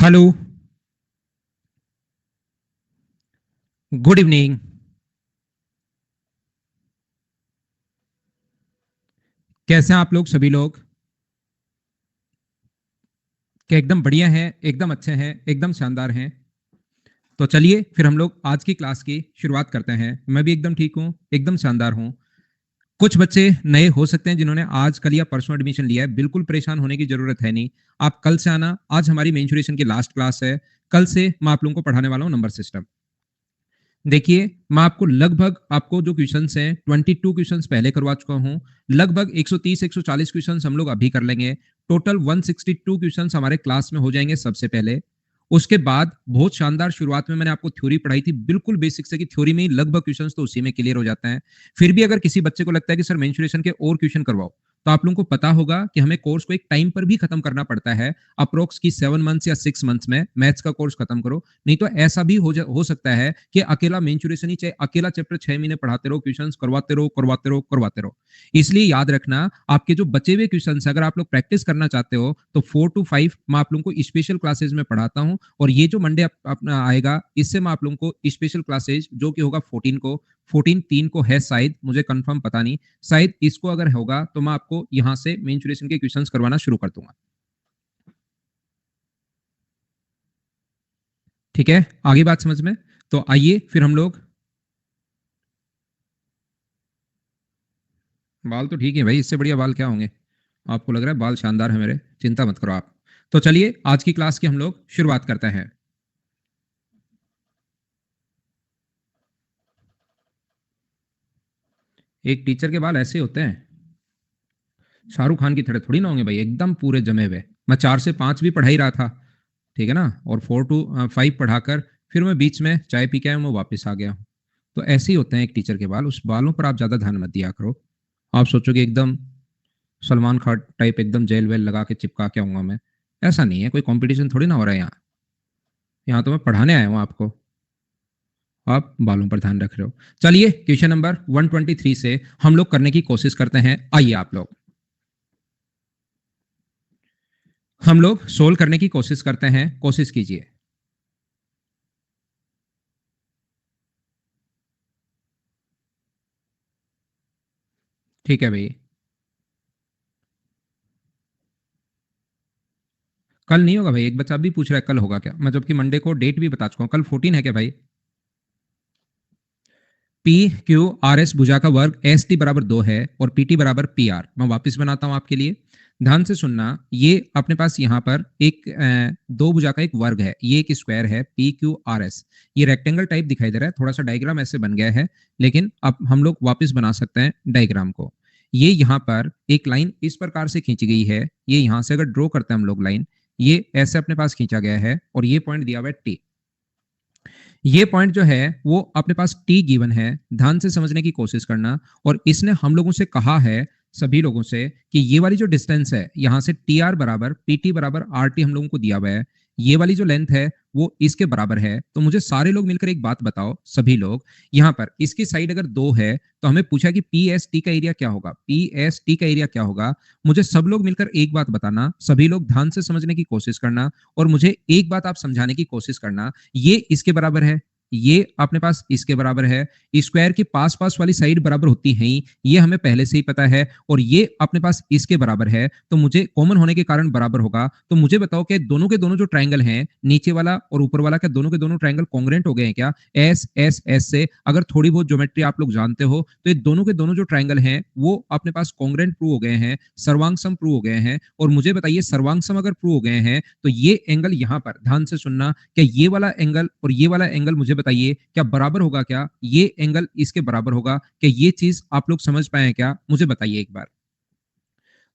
Hello, good evening. कैसे हैं आप लोग सभी लोग? क्या एकदम बढ़िया हैं, एकदम अच्छे हैं, एकदम शानदार हैं? तो चलिए फिर हम लोग आज की क्लास की शुरुआत करते हैं। मैं भी एकदम ठीक हूँ, एकदम शानदार हूँ। कुछ बच्चे नए हो सकते हैं जिन्होंने आज कल या परसों एडमिशन लिया है। बिल्कुल परेशान होने की जरूरत है नहीं। आप कल से आना। आज हमारी मेंसुरेशन की लास्ट क्लास है। कल से मैं आप लोगों को पढ़ाने वाला हूँ नंबर सिस्टम। देखिए, मैं आपको लगभग आपको जो क्वेश्चंस हैं 22 क्वेश्चंस पहले करवा चुका हूं। लगभग 130 140 क्वेश्चंस हम लोग अभी कर लेंगे। टोटल 162 क्वेश्चंस हमारे क्लास में हो जाएंगे सबसे पहले। उसके बाद बहुत शानदार शुरुआत में मैंने आपको थ्योरी पढ़ाई थी, बिल्कुल बेसिक से, कि थ्योरी में ही लगभग क्वेश्चंस तो उसी में क्लियर हो जाते हैं। फिर भी अगर किसी बच्चे को लगता है कि सर मेंसुरेशन के और क्वेश्चन करवाओ, तो आप लोगों को पता होगा कि हमें कोर्स को एक टाइम पर भी खत्म करना पड़ता है। अप्रोक्स की 7 मंथ्स या 6 मंथ्स में मैथ्स का कोर्स खत्म करो। नहीं तो ऐसा भी हो सकता है कि अकेला मेंसुरेशन ही, चाहे अकेला चैप्टर 6 महीने पढ़ाते रहो, क्वेश्चन करवाते रहो करवाते रहो करवाते रहो। इसलिए याद रखना, आपके जो बचे हुए क्वेश्चन अगर आप लोग प्रैक्टिस करना चाहते हो तो 4 to 5 मैं आप लोगों को स्पेशल क्लासेस में पढ़ाता हूँ। और ये जो मंडे अपना आएगा, इससे मैं आप लोगों को स्पेशल क्लासेज जो कि होगा 14 को, 14/3 को है शायद, मुझे कंफर्म पता नहीं, शायद इसको अगर होगा तो मैं आपको यहां से मेंसुरेशन के क्वेश्चंस करवाना शुरू कर दूंगा। ठीक है, आगे बात समझ में? तो आइए फिर हम लोग। बाल तो ठीक है भाई, इससे बढ़िया बाल क्या होंगे? आपको लग रहा है बाल शानदार है मेरे, चिंता मत करो आप। तो चलिए आज की क्लास की हम लोग शुरुआत करते हैं। एक टीचर के बाल ऐसे होते हैं? शाहरुख खान की तरह थोड़ी ना होंगे भाई, एकदम पूरे जमे हुए। मैं 4 से 5 भी पढ़ा ही रहा था, ठीक है ना, और 4 to 5 पढ़ाकर फिर मैं बीच में चाय पी के आया, मैं वापस आ गया हूँ। तो ऐसे ही होते हैं एक टीचर के बाल। उस बालों पर आप ज्यादा ध्यान मत दिया करो। आप सोचोगे एकदम सलमान खान टाइप एकदम जेल वेल लगा के चिपका के आऊंगा मैं। ऐसा नहीं है, कोई कंपटीशन थोड़ी ना हो रहा है यहाँ। यहाँ तो मैं पढ़ाने आया हूँ आपको। आप बालों पर ध्यान रख रहे हो। चलिए क्वेश्चन नंबर 123 से हम लोग करने की कोशिश करते हैं। आइए आप लोग, हम लोग सोल्व करने की कोशिश करते हैं। कोशिश कीजिए। ठीक है भाई। कल नहीं होगा भाई, एक बच्चा भी पूछ रहा है कल होगा क्या, मैं जबकि मंडे को डेट भी बता चुका हूं। कल 14 है क्या भाई? पी क्यू आर एस भुजा का वर्ग एस टी बराबर 2 है और पी टी बराबर पी आर। मैं वापिस बनाता हूं आपके लिए, ध्यान से सुनना। ये अपने पास यहाँ पर एक दो भुजा का एक वर्ग है, ये एक स्क्वायर है पी क्यू आर एस। ये रेक्टेंगल टाइप दिखाई दे रहा है, थोड़ा सा डायग्राम ऐसे बन गया है, लेकिन अब हम लोग वापस बना सकते हैं डायग्राम को। ये यहाँ पर एक लाइन इस प्रकार से खींची गई है। ये यहाँ से अगर ड्रॉ करते हैं हम लोग लाइन, ये ऐसे अपने पास खींचा गया है और ये पॉइंट दिया हुआ है टी। ये पॉइंट जो है वो अपने पास टी गिवन है, ध्यान से समझने की कोशिश करना। और इसने हम लोगों से कहा है, सभी लोगों से, कि ये वाली जो डिस्टेंस है यहां से टी आर बराबर पी टी बराबर आर टी हम लोगों को दिया हुआ है। ये वाली जो लेंथ है वो इसके बराबर है। तो मुझे सारे लोग मिलकर एक बात बताओ, सभी लोग, यहाँ पर इसकी साइड अगर 2 है तो हमें पूछा कि पी एस टी का एरिया क्या होगा, पी एस टी का एरिया क्या होगा। मुझे सब लोग मिलकर एक बात बताना, सभी लोग ध्यान से समझने की कोशिश करना, और मुझे एक बात आप समझाने की कोशिश करना। ये इसके बराबर है, ये अपने पास इसके बराबर है। स्क्वायर की पास पास वाली साइड बराबर होती है ही, ये हमें पहले से ही पता है। और ये अपने पास इसके बराबर है, तो मुझे कॉमन होने के कारण बराबर होगा। तो मुझे बताओ कि दोनों के दोनों जो ट्रायंगल हैं, नीचे वाला और ऊपर वाला, क्या दोनों के दोनों ट्रायंगल कॉन्ग्रुएंट हो गए हैं क्या? एस एस एस से अगर थोड़ी बहुत ज्योमेट्री आप लोग जानते हो तो ये दोनों के दोनों जो ट्रायंगल हैं वो अपने पास कॉन्ग्रुएंट प्रूव हो गए हैं, सर्वांगसम प्रूव हो गए हैं। और मुझे बताइए, सर्वांगसम अगर प्रूव हो गए हैं तो ये एंगल यहाँ पर ध्यान से सुनना, क्या ये वाला एंगल और ये वाला एंगल, मुझे बताइए क्या बराबर होगा? क्या ये एंगल इसके बराबर होगा? क्या ये चीज आप लोग समझ पाए हैं क्या? मुझे बताइए एक बार।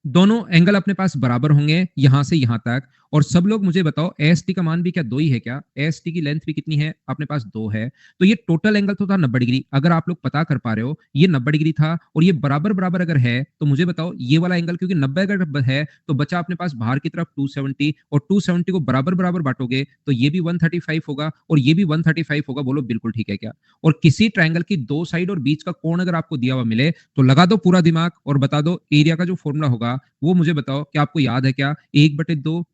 दोनों एंगल अपने पास बराबर होंगे यहां से यहां तक। और सब लोग मुझे बताओ, एस टी का मान भी क्या 2 ही है? क्या एस टी की लेंथ भी कितनी है? अपने पास 2 है। तो ये टोटल एंगल तो था 90 डिग्री, अगर आप लोग पता कर पा रहे हो, ये 90 डिग्री था। और ये बराबर बराबर अगर है तो मुझे बताओ ये वाला एंगल, क्योंकि 90 अगर है तो बचा अपने पास बाहर की तरफ 270, और 270 को बराबर बराबर बांटोगे तो ये भी 135 होगा और ये भी 135 होगा। बोलो बिल्कुल ठीक है क्या? और किसी ट्रायंगल की दो साइड और बीच का कोण अगर आपको दिया हुआ मिले तो लगा दो पूरा दिमाग और बता दो एरिया का जो फॉर्मूला होगा वो मुझे बताओ। क्या आपको याद है? क्या 1/2,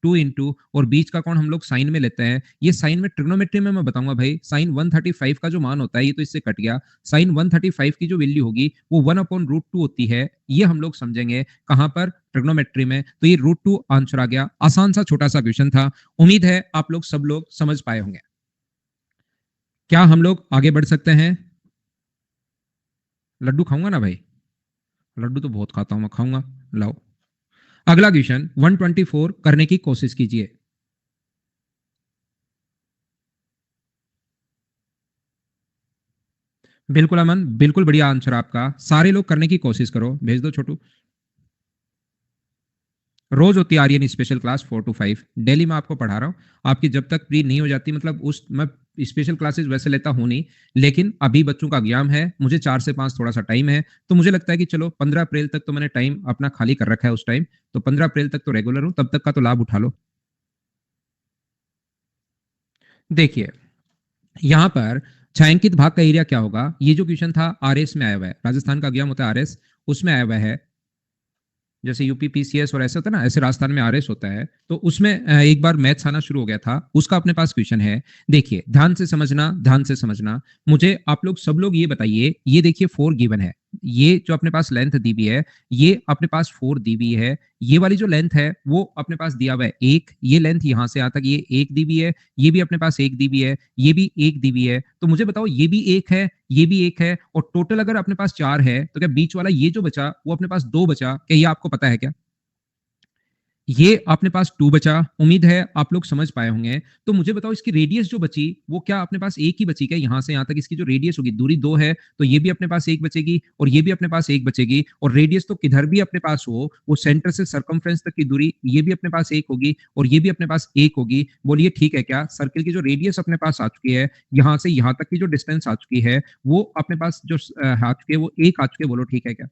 2 2 इंटू और बीच का कोण हम लोग साइन में लेते हैं। ये साइन में ट्रिग्नोमेट्री में मैं बताऊंगा भाई, साइन 135 का जो मान होता है ये तो इससे कट गया। साइन 135 की जो वैल्यू होगी वो 1/√2 होती है। ये हम लोग समझेंगे कहां पर, ट्रिग्नोमेट्री में। तो ये √2 आंसर आ गया। आसान सा छोटा सा क्वेश्चन था। उम्मीद है आप लोग सब लोग समझ पाए होंगे। क्या हम लोग आगे बढ़ सकते हैं? लड्डू खाऊंगा ना भाई, लड्डू तो बहुत खाता हूं मैं, खाऊंगा। लाओ अगला क्वेश्चन 124 करने की कोशिश कीजिए। बिल्कुल अमन, बिल्कुल बढ़िया आंसर आपका। सारे लोग करने की कोशिश करो, भेज दो छोटू। रोज होती है Aryan special class 4 to 5, daily मैं आपको पढ़ा रहा हूँ। आपकी जब तक प्री नहीं हो जाती, मतलब उस मैं स्पेशल क्लासेस वैसे लेता हूँ नहीं, लेकिन अभी बच्चों का एग्जाम है, मुझे 4 से 5 थोड़ा सा टाइम है, तो मुझे लगता है कि चलो 15 अप्रैल तक तो मैंने टाइम अपना खाली कर रखा है उस टाइम, तो 15 अप्रैल तक तो रेगुलर हूँ, तब तक का तो लाभ उठा लो। देखिए यहाँ पर छायांकित भाग का एरिया क्या होगा, ये जो क्वेश्चन था आरएस में आया हुआ है, राजस्थान का एग्जाम होता है आरएस, उसमें आया हुआ है। जैसे यूपी पीसीएस और ऐसा होता है ना, ऐसे राजस्थान में आरएस होता है, तो उसमें एक बार मैथ्स आना शुरू हो गया था, उसका अपने पास क्वेश्चन है। देखिए ध्यान से समझना, ध्यान से समझना। मुझे आप लोग सब लोग ये बताइए, ये देखिए 4 गिवन है, ये जो अपने पास लेंथ दी हुई है, ये अपने पास 4 दी हुई है। ये वाली जो लेंथ है वो अपने पास दिया हुआ है एक, ये लेंथ यहां से यहां तक ये एक दी हुई है, ये भी अपने पास एक दी हुई है, ये भी एक दी हुई है। तो मुझे बताओ ये भी एक है, ये भी एक है, और टोटल अगर अपने पास 4 है, तो क्या बीच वाला ये जो बचा वो अपने पास 2 बचा, क्या ये आपको पता है क्या? ये अपने पास 2 बचा। उम्मीद है आप लोग समझ पाए होंगे। तो मुझे बताओ इसकी रेडियस जो बची वो क्या अपने पास एक ही बची क्या? यहां से यहां तक इसकी जो रेडियस होगी, दूरी 2 है, तो ये भी अपने पास एक बचेगी और ये भी अपने पास एक बचेगी। और रेडियस तो किधर भी अपने पास हो, वो सेंटर से सर्कमफ्रेंस तक की दूरी ये भी अपने पास एक होगी और ये भी अपने पास एक होगी। बोलिए ठीक है क्या? सर्किल की जो रेडियस अपने पास आ चुकी है, यहां से यहां तक की जो डिस्टेंस आ चुकी है, वो अपने पास जो आ चुकी है वो एक आ चुकी है। बोलो ठीक है क्या?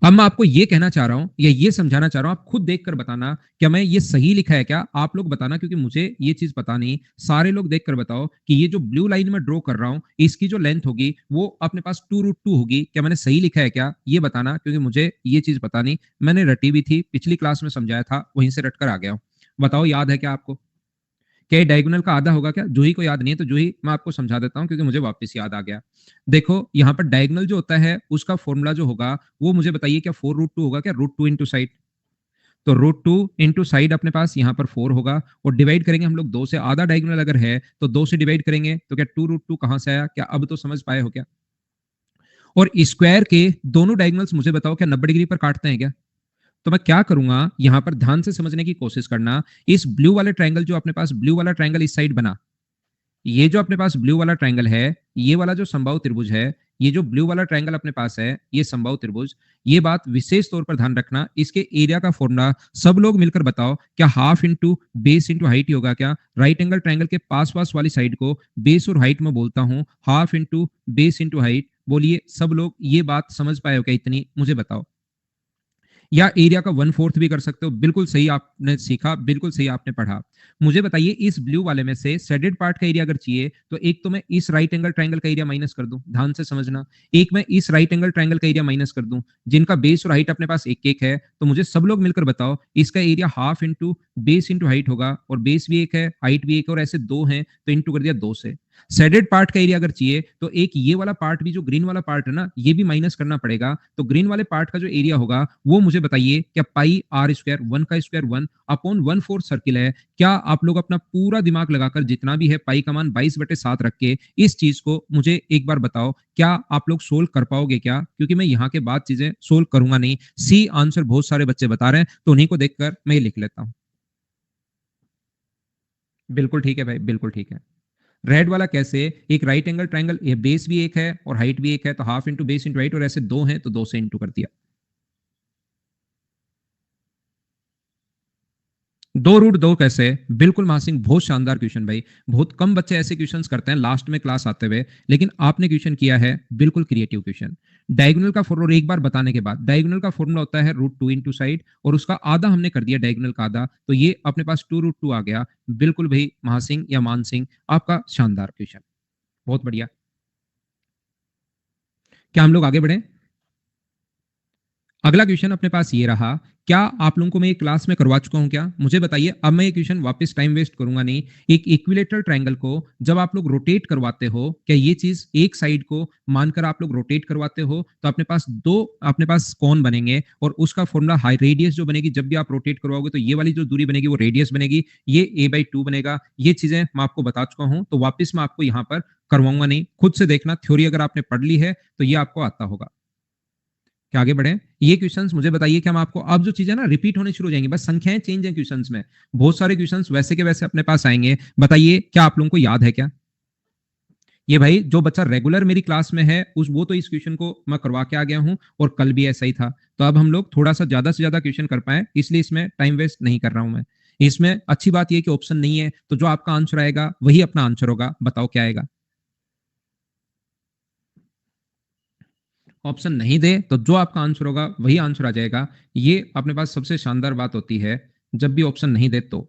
अब मैं आपको ये कहना चाह रहा हूं या ये समझाना चाह रहा हूं, आप खुद देखकर बताना क्या मैं ये सही लिखा है क्या? आप लोग बताना, क्योंकि मुझे ये चीज पता नहीं। सारे लोग देखकर बताओ कि ये जो ब्लू लाइन में ड्रॉ कर रहा हूं, इसकी जो लेंथ होगी वो अपने पास 2√2 होगी। क्या मैंने सही लिखा है क्या? ये बताना, क्योंकि मुझे ये चीज पता नहीं। मैंने रटी भी थी, पिछली क्लास में समझाया था, वहीं से रटकर आ गया हूं। बताओ याद है क्या आपको? क्या डायगोनल का आधा होगा क्या? जूही को याद नहीं है तो जूही मैं आपको समझा देता हूं, क्योंकि मुझे वापस याद आ गया। देखो यहाँ पर डायगोनल जो होता है उसका फॉर्मूला जो होगा वो मुझे बताइए, क्या 4√2 होगा क्या? √2 इंटू साइड, तो √2 इंटू साइड अपने पास यहाँ पर 4 होगा, और डिवाइड करेंगे हम लोग 2 से। आधा डायगोनल अगर है तो 2 से डिवाइड करेंगे, तो क्या 2√2 कहां से आया? क्या अब तो समझ पाए हो क्या? और स्क्वायर के दोनों डायगोनल्स मुझे बताओ क्या 90 डिग्री पर काटते हैं क्या? तो मैं क्या करूंगा, यहां पर ध्यान से समझने की कोशिश करना। इस ब्लू वाले ट्रायंगल जो अपने पास ब्लू वाला ट्रायंगल इस साइड बना, ये जो अपने पास ब्लू वाला ट्रायंगल है, ये वाला जो समबाहु त्रिभुज है, ये जो ब्लू वाला ट्रायंगल अपने पास है, ये समबाहु त्रिभुज। ये बात विशेष तौर पर ध्यान रखना, इसके एरिया का फॉर्मूला सब लोग मिलकर बताओ, क्या half into base into height ही होगा क्या? राइट एंगल ट्रायंगल के पास पास वाली साइड को बेस और हाइट में बोलता हूं, half into base into height. बोलिए सब लोग ये बात समझ पाए हो क्या? इतनी मुझे बताओ। या एरिया का 1/4 भी कर सकते हो। बिल्कुल सही आपने सीखा, बिल्कुल सही आपने पढ़ा। मुझे बताइए इस ब्लू वाले में से शेडेड पार्ट का एरिया अगर चाहिए, तो एक तो मैं इस राइट एंगल ट्रायंगल का एरिया माइनस कर दूं, ध्यान से समझना। एक मैं इस राइट एंगल ट्रायंगल का एरिया माइनस कर दूं, जिनका बेस और हाइट अपने पास एक एक है। तो मुझे सब लोग मिलकर बताओ, इसका area half into base into height होगा, और बेस भी एक है, हाइट भी एक है, और ऐसे दो हैं तो इंटू कर दिया 2 से। शेडेड पार्ट का एरिया अगर चाहिए, तो एक ये वाला पार्ट भी, जो ग्रीन वाला पार्ट है ना, ये भी माइनस करना पड़ेगा। तो ग्रीन वाले पार्ट का जो एरिया होगा वो मुझे बताइए, क्या पाई आर स्क्वायर, 1 का स्क्वायर 1/1/4 सर्किल है। क्या आप लोग अपना पूरा दिमाग लगाकर जितना भी है पाई का मान 22/7 रख के इस चीज को मुझे एक बार बताओ, क्या आप लोग सोल्व कर पाओगे क्या? क्योंकि मैं यहाँ के बाद चीजें सोल्व करूंगा नहीं। सी आंसर बहुत सारे बच्चे बता रहे हैं, तो उन्हीं को देखकर मैं ये लिख लेता हूँ। बिल्कुल ठीक है भाई, बिल्कुल ठीक है। रेड वाला कैसे? एक राइट एंगल ट्राइंगल, ये बेस भी एक है और हाइट भी एक है, तो half into base into height, और ऐसे दो हैं तो 2 से इंटू कर दिया। 2√2 कैसे? बिल्कुल महासिंह, बहुत शानदार क्वेश्चन भाई। बहुत कम बच्चे ऐसे क्वेश्चंस करते हैं लास्ट में क्लास आते हुए, लेकिन आपने क्वेश्चन किया है बिल्कुल क्रिएटिव क्वेश्चन। डायगोनल का फॉर्मूला एक बार बताने के बाद, डायगोनल का फॉर्मूला होता है √2 इंटू साइड, और उसका आधा हमने कर दिया डायगोनल का आधा, तो ये अपने पास 2√2 आ गया। बिल्कुल भाई महासिंह या मान सिंह, आपका शानदार क्वेश्चन, बहुत बढ़िया। क्या हम लोग आगे बढ़े? अगला क्वेश्चन अपने पास ये रहा, क्या आप लोगों को मैं ये क्लास में करवा चुका हूं क्या? मुझे बताइए, अब मैं ये क्वेश्चन वापस टाइम वेस्ट करूंगा नहीं। एक इक्विलेटरल ट्रायंगल को जब आप लोग रोटेट करवाते हो, क्या ये चीज एक साइड को मानकर आप लोग रोटेट करवाते हो, तो अपने पास दो अपने पास कोण बनेंगे और उसका फॉर्मूला हाई रेडियस जो बनेगी, जब भी आप रोटेट करवाओगे तो ये वाली जो दूरी बनेगी वो रेडियस बनेगी, ये a/2 बनेगा। ये चीजें मैं आपको बता चुका हूं, तो वापस मैं आपको यहाँ पर करवाऊंगा नहीं। खुद से देखना, थ्योरी अगर आपने पढ़ ली है तो ये आपको आता होगा। क्या आगे बढ़े? ये क्वेश्चंस मुझे बताइए कि हम आपको अब जो चीजें ना रिपीट होने शुरू हो जाएंगी, बस संख्याएं चेंज है क्वेश्चंस में। बहुत सारे क्वेश्चंस वैसे के वैसे अपने पास आएंगे। बताइए, क्या आप लोगों को याद है क्या? ये भाई जो बच्चा रेगुलर मेरी क्लास में है उस वो तो इस क्वेश्चन को मैं करवा के आ गया हूं, और कल भी ऐसा ही था। तो अब हम लोग थोड़ा सा ज्यादा से ज्यादा क्वेश्चन कर पाए, इसलिए इसमें टाइम वेस्ट नहीं कर रहा हूं मैं। इसमें अच्छी बात यह कि ऑप्शन नहीं है, तो जो आपका आंसर आएगा वही अपना आंसर होगा। बताओ क्या आएगा? ऑप्शन नहीं दे तो जो आपका आंसर होगा वही आंसर आ जाएगा। ये अपने पास सबसे शानदार बात होती है जब भी ऑप्शन नहीं दे तो।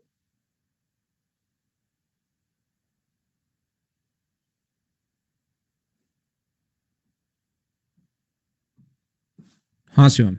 हाँ शिवम,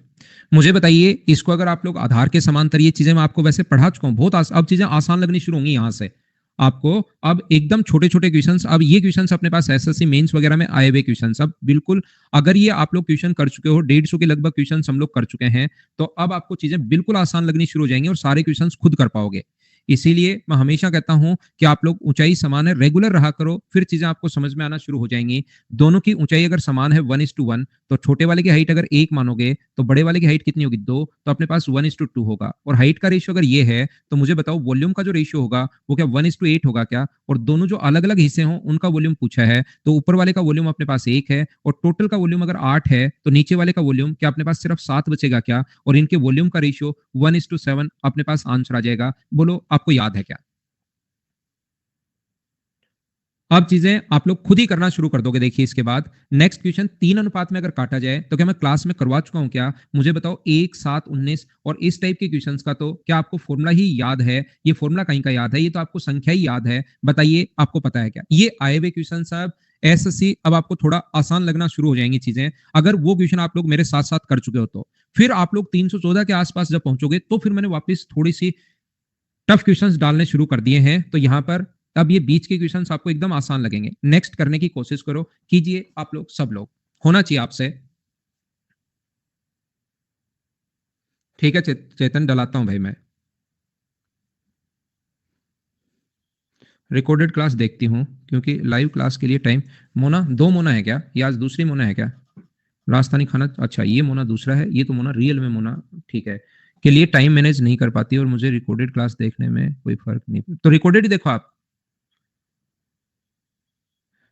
मुझे बताइए, इसको अगर आप लोग आधार के समांतर, ये चीजें मैं आपको वैसे पढ़ा चुका हूँ बहुत अब चीजें आसान लगनी शुरू होंगी यहाँ से आपको। अब एकदम छोटे छोटे क्वेश्चंस, अब ये क्वेश्चंस अपने पास एसएससी मेंस वगैरह में आए हुए क्वेश्चंस, अब बिल्कुल अगर ये आप लोग क्वेश्चन कर चुके हो, 150 के लगभग क्वेश्चंस हम लोग कर चुके हैं, तो अब आपको चीजें बिल्कुल आसान लगनी शुरू हो जाएंगी और सारे क्वेश्चंस खुद कर पाओगे। इसीलिए मैं हमेशा कहता हूं कि आप लोग ऊंचाई समान है, रेगुलर रहा करो, फिर चीजें आपको समझ में आना शुरू हो जाएंगी। दोनों की ऊंचाई अगर समान है 1:1, तो छोटे वाले की हाइट अगर 1 मानोगे तो बड़े वाले की हाइट कितनी होगी? 2, तो अपने पास 1:2 होगा। और हाइट का रेशियो अगर ये है, तो मुझे बताओ वॉल्यूम का जो रेशियो होगा वो क्या 1:8 होगा क्या? और दोनों जो अलग अलग हिस्से हों उनका वॉल्यूम पूछा है, तो ऊपर वाले का वॉल्यूम अपने पास 1 है और टोटल का वॉल्यूम अगर 8 है, तो नीचे वाले का वॉल्यूम क्या अपने पास सिर्फ 7 बचेगा क्या? और इनके वॉल्यूम का रेशियो 1:7 अपने पास आंसर आ जाएगा। बोलो आपको याद है क्या? अब चीजें आप लोग खुद ही करना शुरू कर दोगे। देखिए इसके बाद नेक्स्ट क्वेश्चन 3 अनुपात में अगर काटा जाए तो क्या मैं क्लास में करवा चुका हूं क्या? मुझे बताओ 1, 7, 19 और इस टाइप के क्वेश्चंस का तो क्या आपको फॉर्मूला ही याद है? ये फॉर्मूला कहीं का याद है? ये तो आपको संख्या ही याद है। बताइए आपको पता है क्या? ये आए हुए क्वेश्चन साहब एसएससी, अब आपको थोड़ा आसान लगना शुरू हो जाएंगी चीजें, अगर वो क्वेश्चन आप लोग मेरे साथ साथ कर चुके हो तो। फिर आप लोग 314 के आसपास जब पहुंचोगे तो फिर मैंने वापस थोड़ी सी टफ क्वेश्चंस डालने शुरू कर दिए हैं, तो यहां पर अब ये बीच के क्वेश्चंस आपको एकदम आसान लगेंगे। नेक्स्ट करने की कोशिश करो, कीजिए आप लोग, सब लोग होना चाहिए आपसे। ठीक है चेतन, डलाता हूं भाई मैं। रिकॉर्डेड क्लास देखती हूँ क्योंकि लाइव क्लास के लिए टाइम। मोना, दो मोना है क्या? ये आज दूसरी मोना है क्या? राजस्थानी खाना, अच्छा ये मोना दूसरा है, ये तो मोना रियल में मोना, ठीक है, के लिए टाइम मैनेज नहीं कर पाती और मुझे रिकॉर्डेड क्लास देखने में कोई फर्क नहीं, तो रिकॉर्डेड ही देखो आप।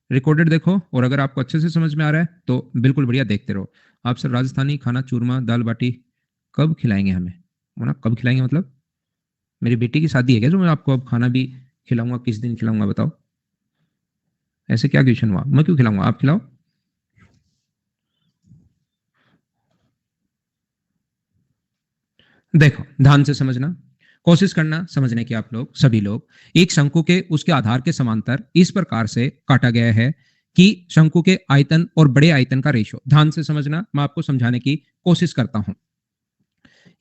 रिकॉर्डेड देखो, और अगर आपको अच्छे से समझ में आ रहा है तो बिल्कुल बढ़िया, देखते रहो। आप सर राजस्थानी खाना, चूरमा दाल बाटी कब खिलाएंगे हमें? मोना कब खिलाएंगे मतलब? मेरी बेटी की शादी है क्या जो मैं आपको अब खाना भी खिलाऊंगा? किस दिन खिलाऊंगा बताओ? ऐसे क्या क्वेश्चन हुआ? मैं क्यों खिलाऊंगा, आप खिलाओ। देखो ध्यान से समझना, कोशिश करना समझने की आप लोग सभी लोग। एक शंकु के उसके आधार के समांतर इस प्रकार से काटा गया है कि शंकु के आयतन और बड़े आयतन का रेशो, ध्यान से समझना, मैं आपको समझाने की कोशिश करता हूं।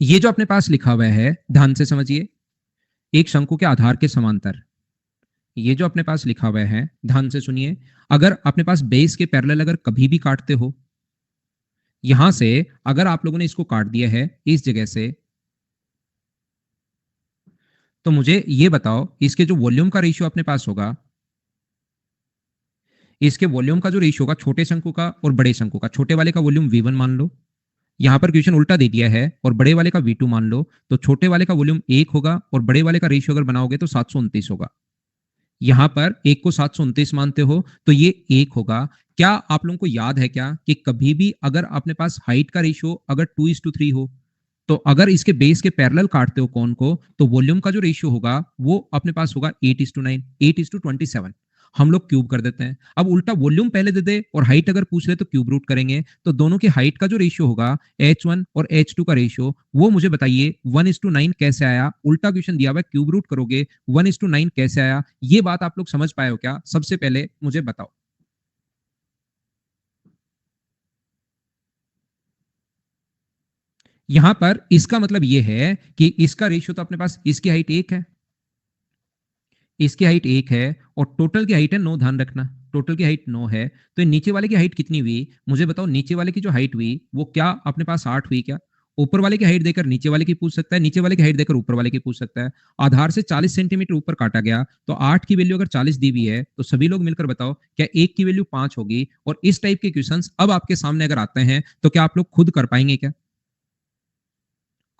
ये जो अपने पास लिखा हुआ है, ध्यान से समझिए, एक शंकु के आधार के समांतर, ये जो अपने पास लिखा हुआ है ध्यान से सुनिए। अगर अपने पास बेस के पैरेलल अगर कभी भी काटते हो, यहां से अगर आप लोगों ने इसको काट दिया है इस जगह से, तो मुझे ये बताओ इसके जो वॉल्यूम का रेशियो अपने पास होगा, इसके वॉल्यूम का जो रेशियो होगा छोटे शंकु का और बड़े शंकु का, छोटे वाले का वॉल्यूम V1 मान लो, यहां पर क्वेश्चन उल्टा दे दिया है, और बड़े वाले का V2 मान लो, तो छोटे वाले का वॉल्यूम 1 होगा और बड़े वाले का रेशियो अगर बनाओगे तो 729 होगा। यहां पर एक को 729 मानते हो तो ये 1 होगा। क्या आप लोगों को याद है क्या कि कभी भी अगर अपने पास हाइट का रेशियो अगर 2:3 हो, तो अगर इसके बेस के पैरेलल काटते हो कौन को, तो वॉल्यूम का जो रेशियो होगा वो अपने पास होगा 8:9, 8:27। हम लोग क्यूब कर देते हैं। अब उल्टा वॉल्यूम पहले दे दे और हाइट अगर पूछ ले तो क्यूब रूट करेंगे, तो दोनों की हाइट का जो रेशियो होगा H1 और H2 का रेशियो, वो मुझे बताइए 1:9 कैसे आया? उल्टा क्वेश्चन दिया हुआ है, क्यूब रूट करोगे 1:9 कैसे आया? ये बात आप लोग समझ पाए हो क्या? सबसे पहले मुझे बताओ। यहां पर इसका मतलब ये है कि इसका रेशियो तो अपने पास इसकी हाइट 1 है, इसकी हाइट 1 है और टोटल की हाइट है 9, ध्यान रखना टोटल की हाइट 9 है। तो नीचे वाले की हाइट कितनी हुई मुझे बताओ, नीचे वाले की जो हाइट हुई वो क्या अपने पास 8 हुई क्या? ऊपर वाले की हाइट देकर नीचे वाले की पूछ सकता है, नीचे वाले की हाइट देकर ऊपर वाले की पूछ सकता है। आधार से 40 सेंटीमीटर ऊपर काटा गया तो 8 की वैल्यू अगर 40 दी हुई है तो सभी लोग मिलकर बताओ क्या 1 की वैल्यू 5 होगी? और इस टाइप के क्वेश्चंस अब आपके सामने अगर आते हैं तो क्या आप लोग खुद कर पाएंगे क्या?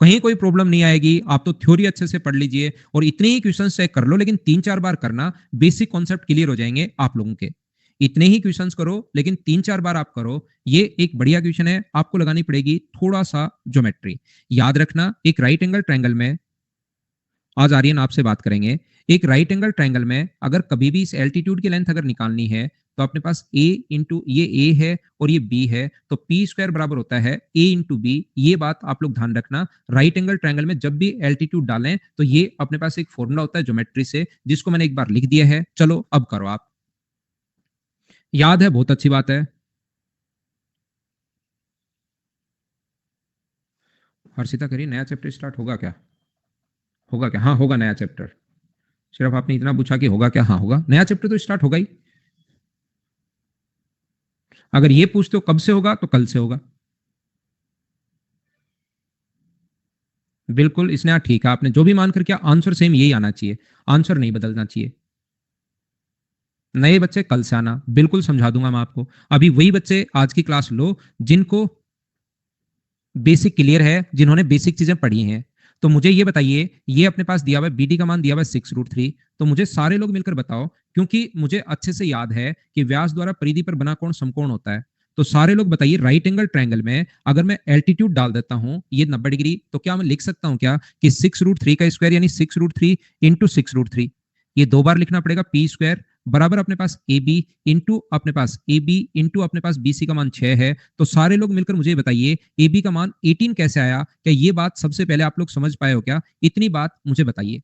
कहीं कोई प्रॉब्लम नहीं आएगी। आप तो थ्योरी अच्छे से पढ़ लीजिए और इतने ही क्वेश्चन चेक कर लो, लेकिन 3-4 बार करना, बेसिक कॉन्सेप्ट क्लियर हो जाएंगे आप लोगों के। इतने ही क्वेश्चंस करो लेकिन 3-4 बार आप करो। ये एक बढ़िया क्वेश्चन है, आपको लगानी पड़ेगी थोड़ा सा ज्योमेट्री। याद रखना, एक राइट एंगल ट्रायंगल में, आज आर्यन आपसे बात करेंगे। एक राइट एंगल ट्रायंगल में अगर कभी भी इस एल्टीट्यूड की लेंथ अगर निकालनी है तो अपने पास a इंटू ये a है और ये b है, तो पी स्क्वायर बराबर होता है a इंटू बी। ये बात आप लोग ध्यान रखना। राइट एंगल ट्रायंगल में जब भी एल्टीट्यूड डालें तो ये अपने पास एक फॉर्मूला होता है ज्योमेट्री से, जिसको मैंने एक बार लिख दिया है। चलो अब करो आप, याद है, बहुत अच्छी बात है। हर्षिता करिए, नया चैप्टर स्टार्ट होगा क्या? होगा क्या? हाँ होगा नया चैप्टर। सिर्फ आपने इतना पूछा कि होगा क्या? हाँ होगा, नया चैप्टर तो स्टार्ट होगा ही। अगर ये पूछते हो कब से होगा तो कल से होगा। बिल्कुल, इसने ठीक है, आपने जो भी मानकर किया आंसर सेम यही आना चाहिए, आंसर नहीं बदलना चाहिए। नए बच्चे कल से आना, बिल्कुल समझा दूंगा मैं आपको। अभी वही बच्चे आज की क्लास लो जिनको बेसिक क्लियर है, जिन्होंने बेसिक चीजें पढ़ी हैं। तो मुझे ये बताइए, ये अपने पास दिया हुआ है बीडी का मान दिया हुआ है 6√3। तो मुझे सारे लोग मिलकर बताओ, क्योंकि मुझे अच्छे से याद है कि व्यास द्वारा परिधि पर बना कोण समकोण होता है। तो सारे लोग बताइए, राइट एंगल ट्रायंगल में अगर मैं एल्टीट्यूड डाल देता हूं ये 90 डिग्री, तो क्या मैं लिख सकता हूं क्या कि 6√3 का स्क्वायर यानी 6√3 इंटू 6√3, ये दो बार लिखना पड़ेगा, पी स्क्वायर बराबर अपने पास ए बी इंटू अपने पास ए बी इंटू अपने पास बी सी का मान 6 है। तो सारे लोग मिलकर मुझे बताइए ए बी का मान 18 कैसे आया? क्या ये बात सबसे पहले आप लोग समझ पाए हो क्या? इतनी बात मुझे बताइए।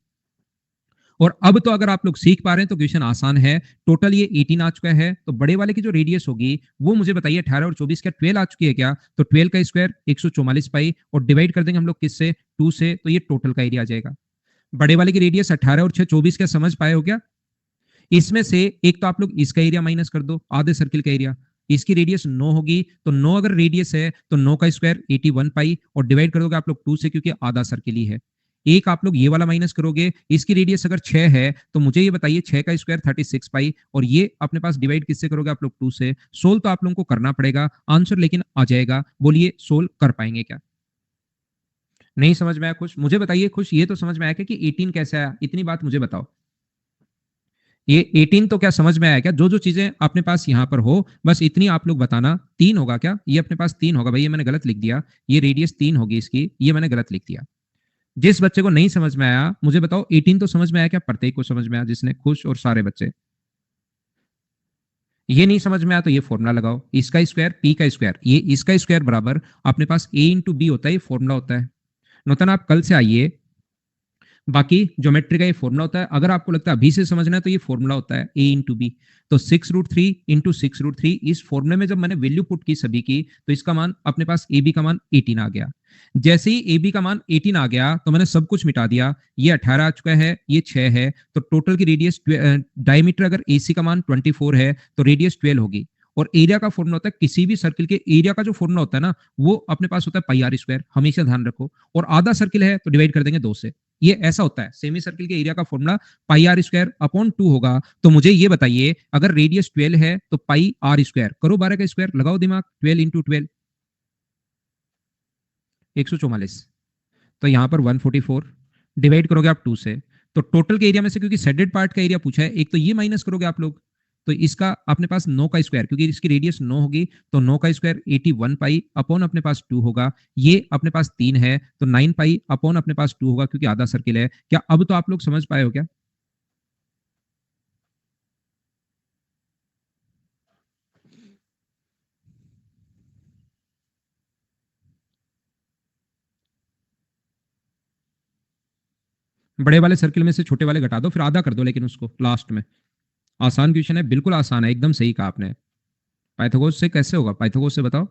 और अब तो अगर आप लोग सीख पा रहे हैं तो क्वेश्चन आसान है। टोटल ये 18 आ चुका है, तो बड़े वाले की जो रेडियस होगी वो मुझे बताइए 18 और 24 क्या 12 आ चुकी है क्या? तो 12 का स्क्वायर 144 पाई और डिवाइड कर देंगे हम लोग किससे? 2 से, तो ये टोटल का एरिया आ जाएगा। बड़े वाले की रेडियस 18 और 6 24 क्या समझ पाए हो क्या? इसमें से एक तो आप लोग इसका एरिया माइनस कर दो, आधे सर्किल का एरिया। इसकी रेडियस 9 होगी, तो 9 अगर रेडियस है तो 9 का स्क्वायर 81 पाई और डिवाइड कर दोगे आप लोग 2 से, क्योंकि आधा सर्किल ही है। एक आप लोग ये वाला माइनस करोगे, इसकी रेडियस अगर 6 है तो मुझे ये बताइए 6 का स्क्वायर 36 पाई और ये अपने पास डिवाइड किससे करोगे आप लोग? 2 से। सोल्व तो आप लोगों को करना पड़ेगा, आंसर लेकिन आ जाएगा। बोलिए सोल्व कर पाएंगे क्या? नहीं समझ में आया खुश? मुझे बताइए खुश, ये तो समझ में आया क्या कि 18 कैसे आया? इतनी बात मुझे बताओ। ये 18 तो क्या समझ में आया क्या? जो जो चीजें अपने पास यहां पर हो बस इतनी आप लोग बताना। 3 होगा क्या? ये अपने पास 3 होगा भाई, ये मैंने गलत लिख दिया। ये रेडियस 3 होगी इसकी, ये मैंने गलत लिख दिया। जिस बच्चे को नहीं समझ में आया मुझे बताओ 18 तो समझ में आया क्या? प्रत्येक को समझ में आया जिसने? खुश और सारे बच्चे। ये नहीं समझ में आया तो ये फॉर्मूला लगाओ, इसका स्क्वायर पी का स्क्वायर, ये इसका स्क्वायर बराबर अपने पास ए इंटू बी होता है, ये फॉर्मूला होता है। नूतन आप कल से आइए, बाकी ज्योमेट्री का ये फॉर्मूला होता है। अगर आपको लगता है अभी से समझना है तो ये फॉर्मूला होता है ए इंटू बी। तो 6√3 इंटू 6√3, इस फॉर्मूले में जब मैंने वैल्यू पुट की सभी की तो इसका मान अपने पास ए बी का मान 18 आ गया। जैसे ही ए बी का मान 18 आ गया तो मैंने सब कुछ मिटा दिया। ये 18 आ चुका है, ये 6 है, तो टोटल की रेडियस डायमीटर अगर एसी का मान 24 है तो रेडियस 12 होगी। और एरिया का फॉर्मूला होता है, किसी भी सर्किल के एरिया का जो फॉर्मूला होता है ना वो अपने पास होता है पाई आर स्क्वायर, हमेशा ध्यान रखो। और आधा सर्किल है तो डिवाइड कर देंगे 2 से। ये ऐसा होता है, सेमी सर्किल के एरिया का formula pi R square upon 2 होगा। तो मुझे ये बताइए, अगर रेडियस 12 है तो पाई आर स्क्वायर करो, 12 का स्क्वायर लगाओ दिमाग, 12 इंटू 12 144। तो यहां पर 144 डिवाइड करोगे आप 2 से। तो टोटल के एरिया में से क्योंकि सेडेड पार्ट का एरिया पूछा है, एक तो ये माइनस करोगे आप लोग, तो इसका अपने पास 9 का स्क्वायर, क्योंकि इसकी रेडियस 9 होगी तो 9 का स्क्वायर 81 पाई अपॉन अपने पास 2 होगा। ये अपने पास 3 है तो 9 पाई अपॉन अपने पास 2 होगा, क्योंकि आधा सर्किल है। क्या अब तो आप लोग समझ पाए हो क्या? बड़े वाले सर्किल में से छोटे वाले घटा दो, फिर आधा कर दो, लेकिन उसको लास्ट में। आसान क्वेश्चन है, बिल्कुल आसान है, एकदम सही कहा आपने। पाइथागोरस से कैसे होगा? पाइथागोरस से बताओ।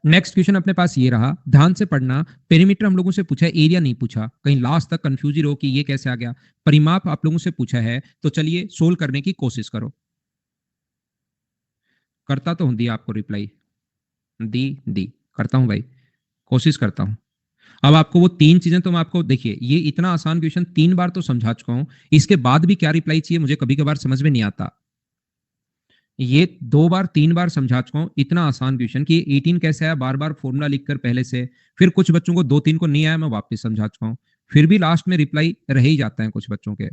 नेक्स्ट क्वेश्चन अपने पास ये रहा, ध्यान से पढ़ना। पेरीमीटर हम लोगों से पूछा है, एरिया नहीं पूछा, कहीं लास्ट तक कंफ्यूज ही रहो कि ये कैसे आ गया। परिमाप आप लोगों से पूछा है, तो चलिए सोल्व करने की कोशिश करो। करता तो हूं, दी आपको रिप्लाई, दी करता हूं भाई, कोशिश करता हूं। अब आपको वो तीन चीजें तो मैं आपको, देखिए ये इतना आसान क्वेश्चन 3 बार तो समझा चुका हूं, इसके बाद भी क्या रिप्लाई चाहिए मुझे कभी कभार समझ में नहीं आता। ये 2 बार 3 बार समझा चुका हूं, इतना आसान क्वेश्चन कि 18 कैसे आया, बार बार फॉर्मूला लिखकर पहले से, फिर कुछ बच्चों को 2 3 को नहीं आया, मैं वापस समझा चुका हूं, फिर भी लास्ट में रिप्लाई रह ही जाता है कुछ बच्चों के।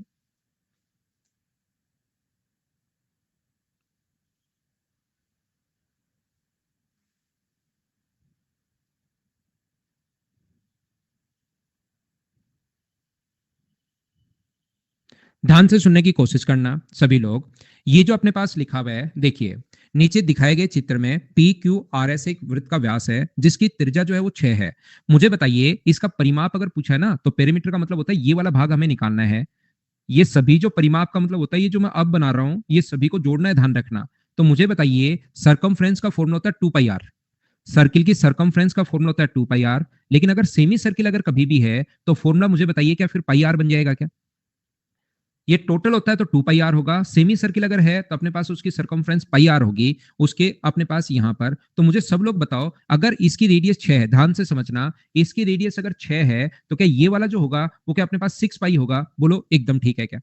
ध्यान से सुनने की कोशिश करना सभी लोग। ये जो अपने पास लिखा हुआ है, देखिए नीचे दिखाए गए चित्र में पी क्यू आर एस एक वृत्त का व्यास है जिसकी त्रिज्या जो है वो 6 है। मुझे बताइए इसका परिमाप अगर पूछा है ना, तो पेरीमीटर का मतलब होता है ये वाला भाग हमें निकालना है। ये सभी जो परिमाप का मतलब होता है, ये जो मैं अब बना रहा हूं, ये सभी को जोड़ना है, ध्यान रखना। तो मुझे बताइए सरकमफ्रेंस का फॉर्मूला होता है 2 पाई आर। सर्किल की सरकमफ्रेंस का फॉर्मूला होता है 2 पाई आर, लेकिन अगर सेमी सर्किल अगर कभी भी है तो फॉर्मूला मुझे बताइए क्या फिर पाई आर बन जाएगा क्या? ये टोटल होता है तो 2 पाई आर होगा। सेमी सर्किल अगर है तो अपने पास उसकी सरकमफ्रेंस पाई आर होगी, उसके अपने पास यहां पर। तो मुझे सब लोग बताओ, अगर इसकी रेडियस 6 है, ध्यान से समझना, इसकी रेडियस अगर 6 है तो क्या ये वाला जो होगा वो क्या अपने पास 6 पाई होगा? बोलो एकदम ठीक है क्या?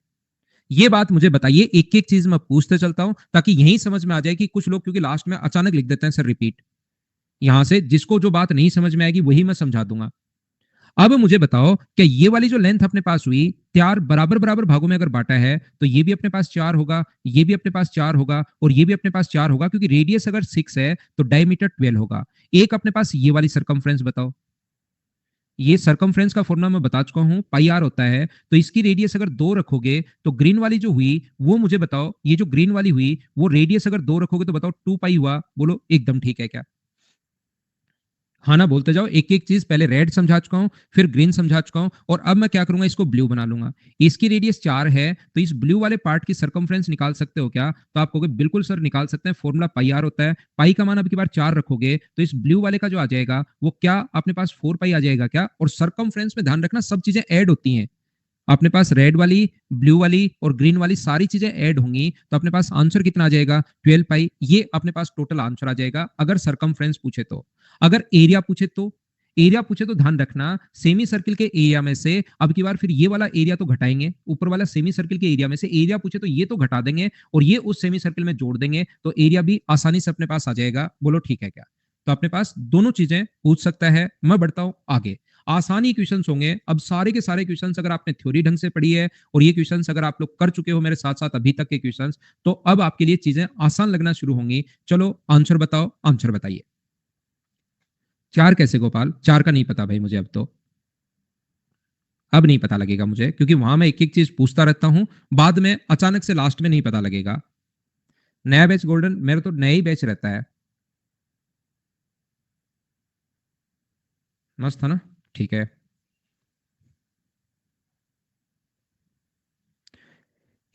ये बात मुझे बताइए, एक एक चीज मैं पूछते चलता हूं ताकि यही समझ में आ जाए कि कुछ लोग क्योंकि लास्ट में अचानक लिख देते हैं सर रिपीट। यहां से जिसको जो बात नहीं समझ में आएगी वही मैं समझा दूंगा। अब मुझे बताओ कि ये वाली जो लेंथ अपने पास हुई, 4 बराबर बराबर भागों में अगर बांटा है तो ये भी अपने पास 4 होगा, ये भी अपने पास 4 होगा और ये भी अपने पास 4 होगा, क्योंकि रेडियस अगर 6 है तो डायमीटर 12 होगा। एक अपने पास ये वाली सरकमफ्रेंस बताओ। ये सरकमफ्रेंस का फॉर्मूला मैं बता चुका हूं, पाई आर होता है। तो इसकी रेडियस अगर 2 रखोगे तो ग्रीन वाली जो हुई वो मुझे बताओ, ये जो ग्रीन वाली हुई वो रेडियस अगर 2 रखोगे तो बताओ 2 पाई हुआ? बोलो एकदम ठीक है क्या? हाँ ना बोलते जाओ, एक एक चीज पहले रेड समझा चुका हूं, फिर ग्रीन समझा चुका हूं, और अब मैं क्या करूंगा, इसको ब्लू बना लूंगा। इसकी रेडियस 4 है तो इस ब्लू वाले पार्ट की सरकमफ्रेंस निकाल सकते हो क्या? तो आप कहोगे बिल्कुल सर निकाल सकते हैं, फॉर्मूला पाई आर होता है। पाई का मान अब की बार 4 रखोगे तो इस ब्लू वाले का जो आ जाएगा वो क्या अपने पास 4 पाई आ जाएगा क्या? और सरकमफ्रेंस में ध्यान रखना सब चीजें ऐड होती हैं, अपने पास रेड वाली, ब्लू वाली और ग्रीन वाली सारी चीजें ऐड होंगी, तो अपने पास आंसर कितना आ जाएगा? 12 पाई। ये अपने पास टोटल आंसर आ जाएगा अगर सरकमफ्रेंस पूछे तो। अगर एरिया पूछे तो, एरिया पूछे तो ध्यान रखना सेमी सर्किल के एरिया में से अब की बार फिर ये वाला एरिया तो घटाएंगे, ऊपर वाला सेमी सर्किल के एरिया में से एरिया पूछे तो ये तो घटा देंगे और ये उस सेमी सर्किल में जोड़ देंगे, तो एरिया भी आसानी से अपने पास आ जाएगा। बोलो ठीक है क्या? तो अपने पास दोनों चीजें पूछ सकता है। मैं बढ़ता हूं आगे, आसानी क्वेश्चंस होंगे। अब सारे के सारे क्वेश्चंस अगर आपने थ्योरी ढंग से पढ़ी है और ये क्वेश्चंस अगर आप लोग कर चुके हो मेरे साथ साथ अभी तक के क्वेश्चंस, तो अब आपके लिए चीजें आसान लगना शुरू होंगी। चलो आंसर बताओ, आंसर बताइए। 4 कैसे गोपाल? 4 का नहीं पता भाई मुझे, अब तो अब नहीं पता लगेगा मुझे, क्योंकि वहां मैं एक एक चीज पूछता रहता हूं, बाद में अचानक से लास्ट में नहीं पता लगेगा। नया बैच गोल्डन, मेरा तो नया ही बैच रहता है। मस्त था ना? ठीक है।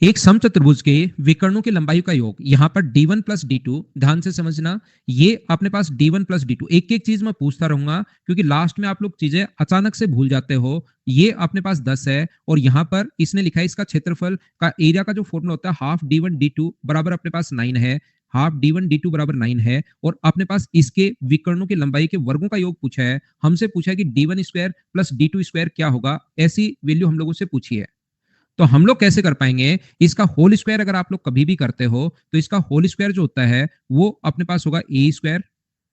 एक समचतुर्भुज के विकर्णों की लंबाई का योग, यहां पर d1 प्लस डी टू, ध्यान से समझना, ये अपने पास d1 प्लस डी टू, एक एक चीज मैं पूछता रहूंगा क्योंकि लास्ट में आप लोग चीजें अचानक से भूल जाते हो। ये अपने पास 10 है और यहां पर इसने लिखा है इसका क्षेत्रफल का एरिया का जो फॉर्मूला होता है हाफ d1 d2 बराबर अपने पास 9 है, हाफ d1 d2 बराबर 9 है। और अपने पास इसके विकर्णों की लंबाई के वर्गों का योग पूछा है, हमसे पूछा है कि d1 square plus d2 square क्या होगा, ऐसी वैल्यू हम लोगों से पूछी है। तो हम लोग कैसे कर पाएंगे? इसका होल स्क्वायर अगर आप लोग कभी भी करते हो तो इसका होल स्क्वायर जो होता है वो अपने पास होगा ए स्क्वायर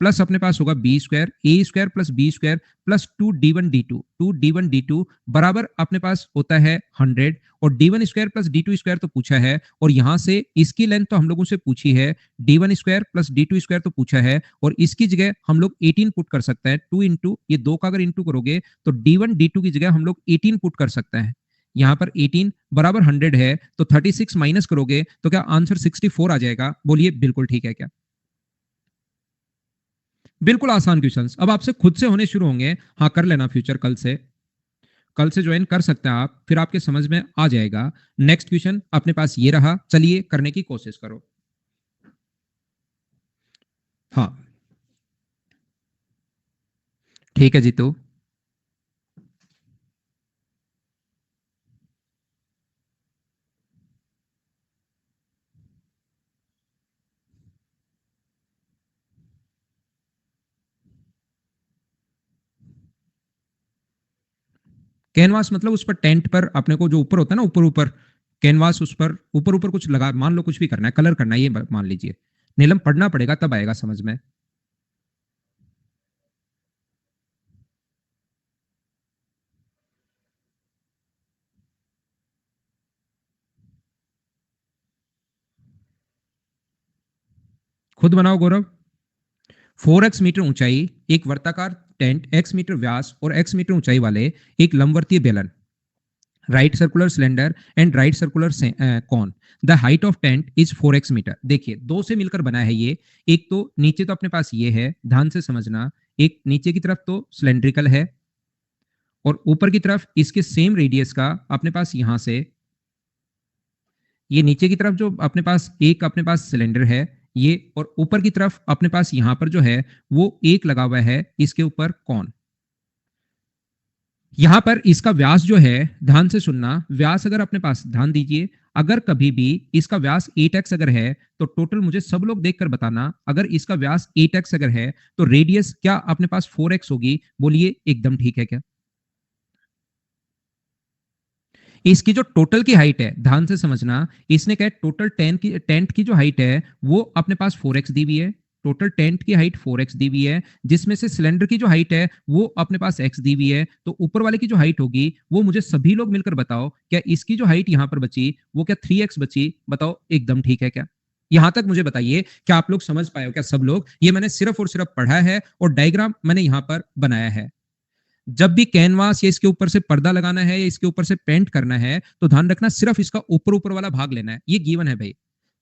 प्लस अपने पास होगा B square, A square plus B square plus 2d1 d2 बराबर अपने पास होता है 100। और d1 square plus D two square तो पूछा है, और यहां से इसकी लेंथ तो हम लोगों से पूछी है, d1 square plus D two square तो पूछा है, और इसकी जगह हम लोग 18 पुट कर सकते हैं। 2 इंटू ये 2 का अगर इंटू करोगे तो d1 d2 की जगह हम लोग 18 पुट कर सकते हैं। यहाँ पर 18 बराबर 100 है, तो 36 माइनस करोगे तो क्या आंसर 64 आ जाएगा? बोलिए बिल्कुल ठीक है क्या? बिल्कुल आसान क्वेश्चंस अब आपसे खुद से होने शुरू होंगे। हाँ कर लेना फ्यूचर, कल से ज्वाइन कर सकते हैं आप, फिर आपके समझ में आ जाएगा। नेक्स्ट क्वेश्चन अपने पास ये रहा, चलिए करने की कोशिश करो। हाँ ठीक है जीतू। कैनवास मतलब उस पर टेंट पर अपने को जो ऊपर होता है ना, ऊपर ऊपर कैनवास, उस पर ऊपर ऊपर कुछ लगा, मान लो कुछ भी करना है, कलर करना है, ये मान लीजिए। नीलम पढ़ना पड़ेगा तब आएगा समझ में। खुद बनाओ गौरव। 4x मीटर ऊंचाई एक वर्ताकार टेंट, x मीटर व्यास और x मीटर ऊंचाई वाले एक लंबवर्तीय बेलन, right circular cylinder and right circular cone. The height of tent is 4x metre. देखिए दो से मिलकर बना है ये। एक तो नीचे तो अपने पास ये है, ध्यान से समझना, एक नीचे की तरफ तो सिलेंड्रिकल है और ऊपर की तरफ इसके सेम रेडियस का अपने पास यहां से, ये नीचे की तरफ जो अपने पास एक अपने पास सिलेंडर है ये, और ऊपर की तरफ अपने पास यहां पर जो है वो एक लगा हुआ है इसके ऊपर कौन। यहां पर इसका व्यास जो है, ध्यान से सुनना, व्यास अगर अपने पास, ध्यान दीजिए, अगर कभी भी इसका व्यास 8x अगर है तो टोटल मुझे सब लोग देखकर बताना, अगर इसका व्यास 8x अगर है तो रेडियस क्या अपने पास 4x होगी? बोलिए एकदम ठीक है क्या? इसकी जो टोटल की हाइट है, ध्यान से समझना, इसने क्या है, टोटल टेंट की जो हाइट है वो अपने पास 4x दी हुई है। टोटल टेंट की हाइट 4x दी हुई है, जिसमें से सिलेंडर की जो हाइट है वो अपने पास x दी हुई है। तो ऊपर वाले की जो हाइट होगी वो मुझे सभी लोग मिलकर बताओ, क्या इसकी जो हाइट यहां पर बची वो क्या 3x बची? बताओ एकदम ठीक है क्या? यहां तक मुझे बताइए, क्या आप लोग समझ पाए हो क्या सब लोग? ये मैंने सिर्फ और सिर्फ पढ़ा है और डायग्राम मैंने यहां पर बनाया है। जब भी कैनवास या इसके ऊपर से पर्दा लगाना है या इसके ऊपर से पेंट करना है तो ध्यान रखना सिर्फ इसका ऊपर ऊपर वाला भाग लेना है। ये गिवन है भाई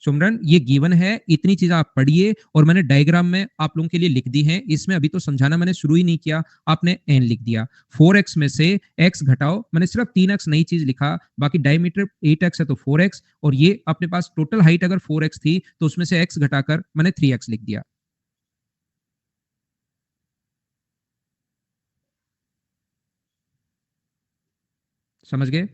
सुमरन, ये गिवन है, इतनी चीजें आप पढ़िए और मैंने डायग्राम में आप लोगों के लिए लिख दी हैं। इसमें अभी तो समझाना मैंने शुरू ही नहीं किया, आपने एन लिख दिया। 4x में से x घटाओ, मैंने सिर्फ 3x नई चीज लिखा, बाकी डायमीटर 8x है तो 4x, और ये अपने पास टोटल हाइट अगर 4x थी तो उसमें से x घटाकर मैंने 3x लिख दिया। समझ गए?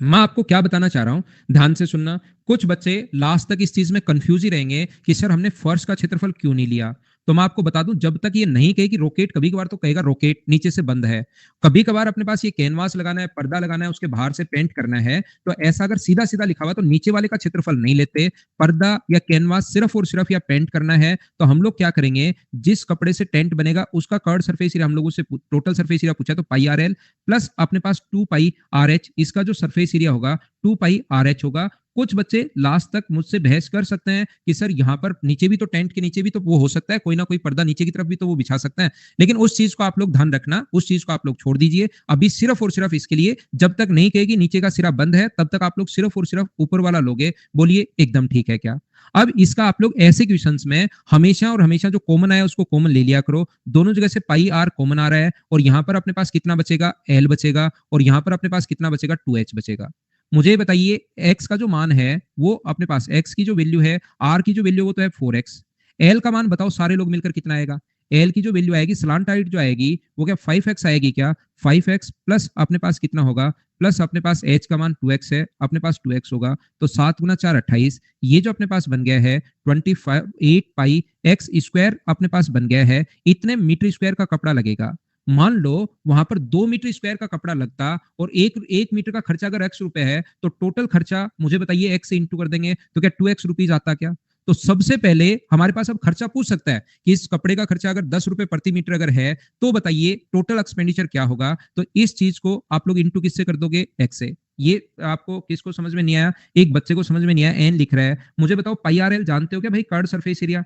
मैं आपको क्या बताना चाह रहा हूं, ध्यान से सुनना। कुछ बच्चे लास्ट तक इस चीज में कंफ्यूज ही रहेंगे कि सर हमने फर्श का क्षेत्रफल क्यों नहीं लिया। तो मैं आपको बता दूं, जब तक ये नहीं कहे कि रॉकेट, कभी कभार तो कहेगा रॉकेट नीचे से बंद है, कभी कभार अपने पास ये कैनवास लगाना है, पर्दा लगाना है, उसके बाहर से पेंट करना है, तो ऐसा अगर सीधा सीधा लिखा हुआ तो नीचे वाले का क्षेत्रफल नहीं लेते। पर्दा या कैनवास सिर्फ और सिर्फ या पेंट करना है तो हम लोग क्या करेंगे, जिस कपड़े से टेंट बनेगा उसका कर्ड सरफेस एरिया हम लोगों से टोटल सरफेस एरिया पूछा तो पाई आर एल प्लस अपने पास 2 पाई आर एच, इसका जो सरफेस एरिया होगा 2 पाई आर एच होगा। कुछ बच्चे लास्ट तक मुझसे बहस कर सकते हैं कि सर यहाँ पर नीचे भी तो, टेंट के नीचे भी तो वो हो सकता है, कोई ना कोई पर्दा नीचे की तरफ भी तो वो बिछा सकते हैं, लेकिन उस चीज को आप लोग ध्यान रखना, उस चीज को आप लोग छोड़ दीजिए अभी। सिर्फ और सिर्फ इसके लिए, जब तक नहीं कहेगी नीचे का सिरा बंद है तब तक आप लोग सिर्फ और सिर्फ ऊपर वाला लोगे। बोलिए एकदम ठीक है क्या? अब इसका आप लोग ऐसे क्वेश्चंस में हमेशा और हमेशा जो कॉमन आया उसको कॉमन ले लिया करो। दोनों जगह से पाई आर कॉमन आ रहा है और यहां पर अपने पास कितना बचेगा, एल बचेगा, और यहां पर अपने पास कितना बचेगा, 2h बचेगा। मुझे बताइए x का जो मान है वो अपने पास, x की जो वैल्यू है, r की जो वैल्यू वो तो है 4x, l का मान बताओ सारे लोग मिलकर कितना आएगा? l की जो वैल्यू आएगी, स्लांट हाइट जो आएगी वो क्या 5x आएगी क्या? 5x प्लस अपने पास कितना होगा, प्लस अपने पास h का मान 2x है, अपने पास 2x होगा, तो 7 × 4 28, ये जो अपने पास बन गया है 8 पाई x स्क्वायर अपने पास बन गया है। इतने मीटर स्क्वायर का कपड़ा लगेगा। मान लो वहां पर 2 मीटर स्क्वायर का कपड़ा लगता और एक एक मीटर का खर्चा अगर x रुपए है तो टोटल खर्चा मुझे बताइए x से इंटू कर देंगे तो क्या 2x रुपीज आता क्या? तो सबसे पहले हमारे पास अब खर्चा पूछ सकता है कि इस कपड़े का खर्चा अगर 10 रुपए प्रति मीटर अगर है तो बताइए टोटल एक्सपेंडिचर क्या होगा? तो इस चीज को आप लोग इंटू किससे कर दोगे? x से। ये आपको किसको समझ में नहीं आया? एक बच्चे को समझ में नहीं आया, एन लिख रहा है। मुझे बताओ पाई आर एल जानते हो क्या भाई, कर्ड सरफेस एरिया,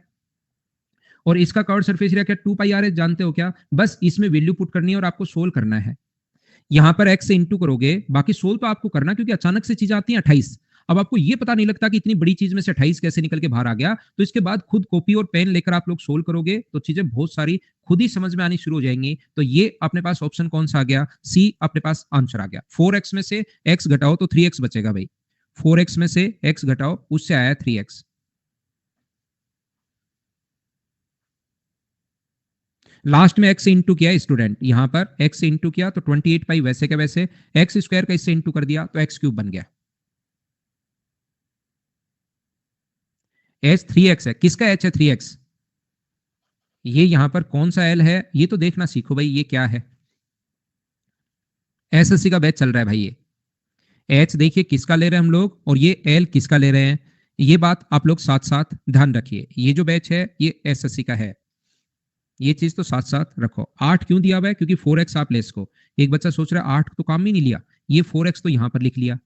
और इसका कर्व सरफेस एरिया क्या 2 पाई आर एच जानते हो क्या? बस इसमें वैल्यू पुट करनी है और आपको सोल्व करना है। यहां पर x से इंटू करोगे, बाकी सोल्व तो आपको करना, क्योंकि अचानक से चीजें आती हैं 28। अब आपको ये पता नहीं लगता कि इतनी बड़ी चीज में से 28 कैसे निकल के बाहर आ गया, तो इसके बाद खुद कॉपी और पेन लेकर आप लोग सोल्व करोगे तो चीजें बहुत सारी खुद ही समझ में आनी शुरू हो जाएंगी। तो ये अपने पास ऑप्शन कौन सा आ गया? सी अपने पास आंसर आ गया। 4x में से x घटाओ तो 3x बचेगा भाई। 4x में से x घटाओ, उससे आया 3x। लास्ट में x से इंटू किया स्टूडेंट, यहां पर x से इंटू किया तो 28 पाई वैसे का वैसे, x स्क्वायर का इससे इंटू कर दिया तो x क्यूब बन गया। h 3x है, किसका h है 3x? ये यहां पर कौन सा l है ये तो देखना सीखो भाई, ये क्या है? एसएससी का बैच चल रहा है भाई। ये h देखिए किसका ले रहे हैं हम लोग, और ये l किसका ले रहे हैं, ये बात आप लोग साथ साथ ध्यान रखिए। ये जो बैच है ये एसएससी का है, ये चीज तो साथ साथ रखो। 8 क्यों दिया हुआ है? क्योंकि 4x आप ले इसको। एक बच्चा सोच रहा है 8 तो काम ही नहीं लिया, ये 4x तो यहां पर लिख लिया,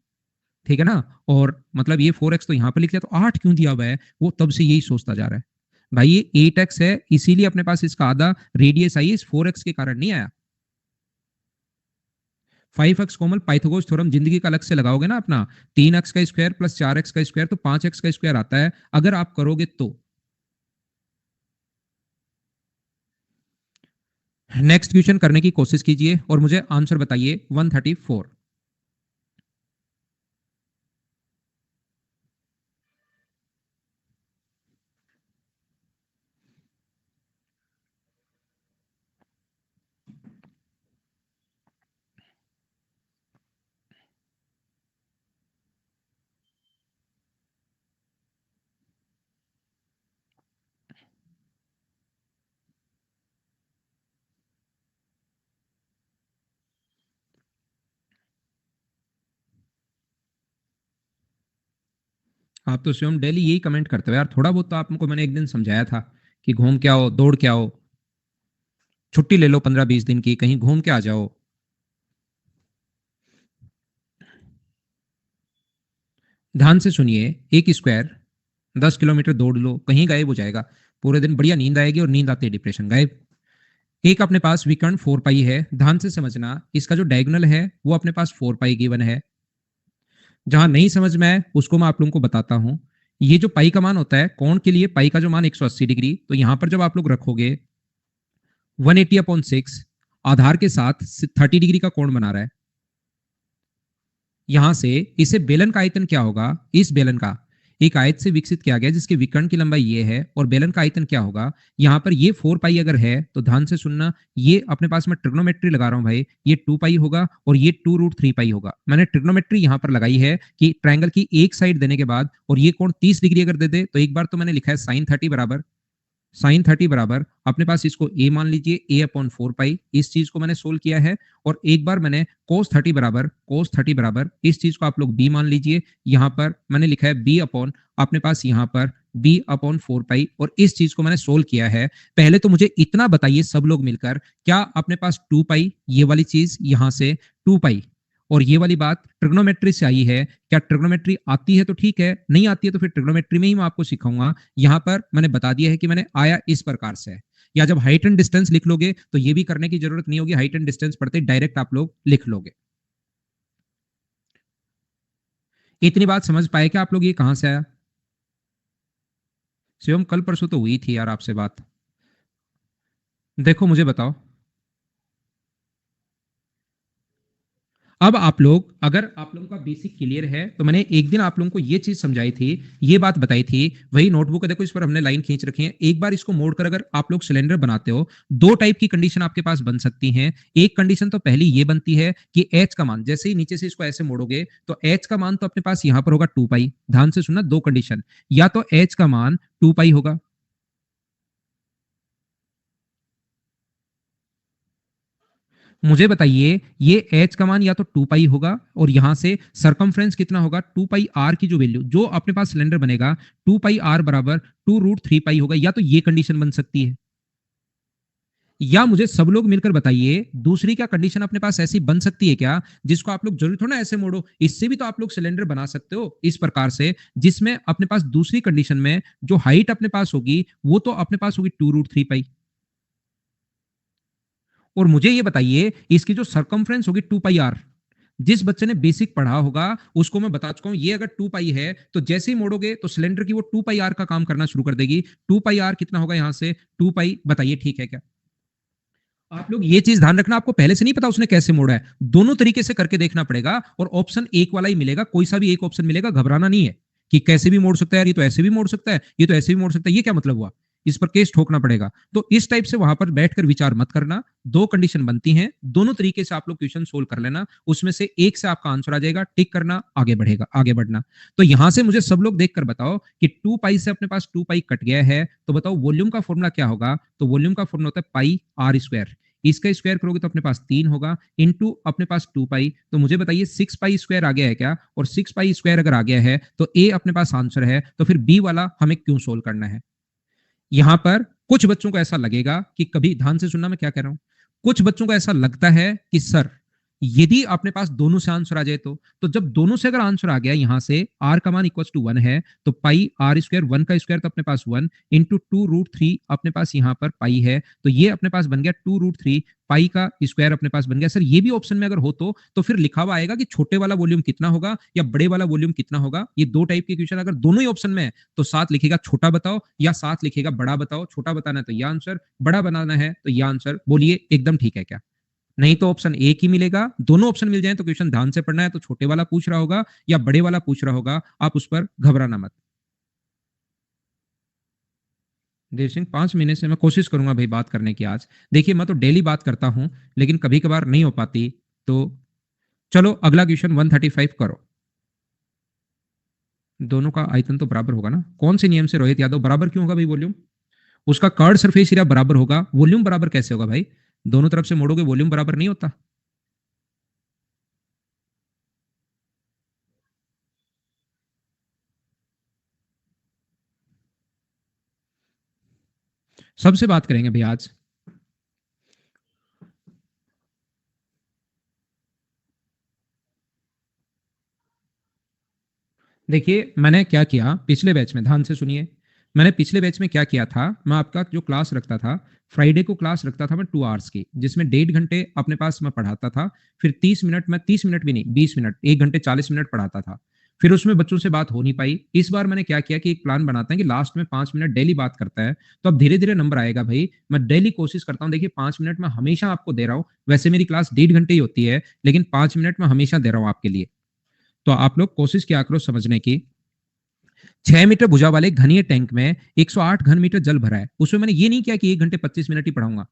ठीक है ना, और मतलब ये 4x तो यहां पर लिख लिया, तो 8 क्यों दिया हुआ है वो तब से यही सोचता जा रहा है। भाई ये 8x है, इसीलिए अपने पास इसका आधा रेडियस आई, इस 4x के कारण नहीं आया। 5x कोमल पाइथागोरस थ्योरम जिंदगी का अलग से लगाओगे ना अपना, 3x का स्क्वायर प्लस 4x का स्क्वायर तो 5x का स्क्वायर आता है, अगर आप करोगे तो। नेक्स्ट क्वेश्चन करने की कोशिश कीजिए और मुझे आंसर बताइए 134। आप तो स्वयं डेली यही कमेंट करते हो यार, थोड़ा बहुत तो आपको मैंने एक दिन समझाया था कि घूम के आओ, दौड़ के आओ, छुट्टी ले लो 15-20 दिन की, कहीं घूम के आ जाओ। ध्यान से सुनिए, एक स्क्वायर 10 किलोमीटर दौड़ लो, कहीं गायब हो जाएगा, पूरे दिन बढ़िया नींद आएगी और नींद आती है डिप्रेशन गायब। एक अपने पास विकर्ण 4 पाई है, ध्यान से समझना, इसका जो डायगोनल है वो अपने पास 4 पाई गिवन है। जहां नहीं समझ में आए उसको मैं आप लोगों को बताता हूं। ये जो पाई का मान होता है कोण के लिए, पाई का जो मान 180 डिग्री, तो यहां पर जब आप लोग रखोगे 180/6 आधार के साथ 30 डिग्री का कोण बना रहा है। यहां से इसे बेलन का आयतन क्या होगा, इस बेलन का एक आयत से विकसित किया गया जिसके विकर्ण की लंबाई ये है, और बेलन का आयतन क्या होगा, यहां पर ये 4 पाई अगर है तो ध्यान से सुनना, ये अपने पास में ट्रिग्नोमेट्री लगा रहा हूं भाई, ये 2 पाई होगा और ये 2√3 पाई होगा। मैंने ट्रिग्नोमेट्री यहां पर लगाई है कि ट्रायंगल की एक साइड देने के बाद, और ये कोण 30 डिग्री अगर दे दे तो एक बार तो मैंने लिखा है sin30 बराबर अपने पास इसको a मान लीजिए, a/4 पाई, इस चीज को मैंने सोल्व किया है। और एक बार मैंने cos30 बराबर इस चीज को आप लोग b मान लीजिए, यहां पर मैंने लिखा है b अपॉन अपने पास यहां पर b/4 पाई, और इस चीज को मैंने सोल्व किया है। पहले तो मुझे इतना बताइए सब लोग मिलकर, क्या अपने पास 2 पाई ये वाली चीज यहां से 2 पाई और ये वाली बात ट्रिग्नोमेट्री से आई है, क्या ट्रिग्नोमेट्री आती है तो ठीक है, नहीं आती है तो फिर ट्रिग्नोमेट्री में ही मैं आपको सिखाऊंगा। यहां पर मैंने बता दिया है कि मैंने आया इस प्रकार से है। या जब हाइट एंड डिस्टेंस लिख लोगे तो ये भी करने की जरूरत नहीं होगी, हाइट एंड डिस्टेंस पढ़ते डायरेक्ट आप लोग लिख लोगे। इतनी बात समझ पाए क्या आप लोग, ये कहां से आया? शिवम कल परसों तो हुई थी यार आपसे बात, देखो मुझे बताओ। अब आप लोग, अगर आप लोगों का बेसिक क्लियर है तो मैंने एक दिन आप लोगों को ये चीज समझाई थी, ये बात बताई थी, वही नोटबुक है देखो, इस पर हमने लाइन खींच रखी है। एक बार इसको मोड़कर अगर आप लोग सिलेंडर बनाते हो, दो टाइप की कंडीशन आपके पास बन सकती है। एक कंडीशन तो पहली ये बनती है कि एच का मान, जैसे ही नीचे से इसको ऐसे मोड़ोगे तो एच का मान तो अपने पास यहां पर होगा 2 पाई। ध्यान से सुनना, दो कंडीशन, या तो एच का मान 2 पाई होगा, मुझे बताइए ये एच का मान या तो 2 पाई होगा, और यहां से सरकमफ्रेंस कितना होगा, 2 पाई आर की जो वैल्यू जो अपने पास सिलेंडर बनेगा 2 पाई आर बराबर 2√3 पाई होगा, या तो ये कंडीशन बन सकती है। या मुझे सब लोग मिलकर बताइए दूसरी क्या कंडीशन अपने पास ऐसी बन सकती है क्या, जिसको आप लोग जरूर थोड़ा ऐसे मोड़ो, इससे भी तो आप लोग सिलेंडर बना सकते हो इस प्रकार से, जिसमें अपने पास दूसरी कंडीशन में जो हाइट अपने पास होगी वो तो अपने पास होगी 2√3 पाई। और मुझे ये बताइए इसकी जो सरकमफ्रेंस होगी 2 पाई आर, जिस बच्चे ने बेसिक पढ़ा होगा उसको मैं बता चुका हूं, ये अगर 2 पाई है तो जैसे ही मोड़ोगे तो सिलेंडर की वो 2 पाई आर का काम करना शुरू कर देगी। 2 पाई आर कितना होगा यहां से 2 पाई, बताइए ठीक है क्या? आप लोग ये चीज ध्यान रखना, आपको पहले से नहीं पता उसने कैसे मोड़ा है, दोनों तरीके से करके देखना पड़ेगा, और ऑप्शन एक वाला ही मिलेगा, कोई सा भी एक ऑप्शन मिलेगा, घबराना नहीं है कि कैसे भी मोड़ सकता है यार, ये तो ऐसे भी मोड़ सकता है, ये तो ऐसे भी मोड़ सकता है, ये क्या मतलब हुआ? इस पर केस ठोकना पड़ेगा। तो इस टाइप से वहां पर बैठकर विचार मत करना। दो कंडीशन बनती हैं, दोनों तरीके से आप लोग क्वेश्चन सोल्व कर लेना, उसमें से एक से आपका आंसर आ जाएगा, टिक करना, आगे बढ़ेगा, आगे बढ़ना। तो यहां से मुझे सब लोग देखकर बताओ कि 2 पाई से अपने पास 2 पाई कट गया है, तो बताओ वॉल्यूम का फॉर्मूला क्या होगा? तो वॉल्यूम का फॉर्मूला होता है पाई आर स्क्वायर। इसका स्क्वायर करोगे तो अपने पास 3 होगा, इनटू अपने पास 2 पाई। तो मुझे बताइए 6 पाई स्क्वायर आ गया है क्या? और 6 पाई स्क्वायर अगर आ गया है तो ए अपने पास आंसर है, तो फिर बी वाला हमें क्यों सोल्व करना है? यहां पर कुछ बच्चों को ऐसा लगेगा कि, कभी ध्यान से सुनना मैं क्या कह रहा हूं, कुछ बच्चों को ऐसा लगता है कि सर यदि अपने पास दोनों से आंसर आ जाए तो जब दोनों से अगर आंसर आ गया, यहां से आर का मान इक्वल टू 1 है, तो पाई आर स्क्वायर, 1 का स्क्वायर तो अपने पास 1 इंटू 2√3 अपने पास यहां पर पाई है, तो ये अपने पास बन गया 2√3 पाई का स्क्वायर अपने पास बन गया। सर ये भी ऑप्शन में अगर हो तो फिर लिखा हुआ आएगा कि छोटे वाला वॉल्यूम कितना होगा या बड़े वाला वॉल्यूम कितना होगा। ये दो टाइप के क्वेश्चन अगर दोनों ही ऑप्शन में है तो साथ लिखेगा छोटा बताओ या साथ लिखेगा बड़ा बताओ। छोटा बताना है तो यह आंसर, बड़ा बनाना है तो यह आंसर। बोलिए एकदम ठीक है क्या? नहीं तो ऑप्शन एक ही मिलेगा। दोनों ऑप्शन मिल जाए तो क्वेश्चन ध्यान से पढ़ना है, तो छोटे वाला पूछ रहा होगा या बड़े वाला पूछ रहा होगा, आप उस पर घबराना मत। देव सिंह 5 महीने से मैं कोशिश करूंगा भाई बात करने की। आज देखिए मैं तो डेली बात करता हूं, लेकिन कभी कभार नहीं हो पाती। तो चलो अगला क्वेश्चन 135 करो। दोनों का आयतन तो बराबर होगा ना? कौन से नियम से रोहित यादव? बराबर क्यों होगा भाई वॉल्यूम? उसका कर्ड सरफेस एरिया बराबर होगा, वॉल्यूम बराबर कैसे होगा भाई? दोनों तरफ से मोड़ोगे वॉल्यूम बराबर नहीं होता। सबसे बात करेंगे भाई आज। देखिए मैंने क्या किया पिछले बैच में, ध्यान से सुनिए। मैंने पिछले बैच में क्या किया था, मैं आपका जो क्लास रखता था, फ्राइडे को क्लास रखता था मैं 2 आवर्स की, जिसमें 1.5 घंटे अपने पास मैं पढ़ाता था। फिर 30 मिनट, मैं 30 मिनट भी नहीं, 20 मिनट, 1 घंटे 40 मिनट पढ़ाता था। फिर उसमें बच्चों से बात हो नहीं पाई। इस बार मैंने क्या किया कि एक प्लान बनाते हैं कि लास्ट में 5 मिनट डेली बात करता है, तो अब धीरे धीरे नंबर आएगा भाई। मैं डेली कोशिश करता हूँ, देखिए 5 मिनट मैं हमेशा आपको दे रहा हूँ। वैसे मेरी क्लास 1.5 घंटे ही होती है, लेकिन 5 मिनट मैं हमेशा दे रहा हूँ आपके लिए। तो आप लोग कोशिश किया करो समझने की। 6 मीटर भुजा वाले घनीय टैंक में 108 घन मीटर जल भरा है। उसमें मैंने ये नहीं किया कि 1 घंटे 25 मिनट ही पढ़ाऊंगा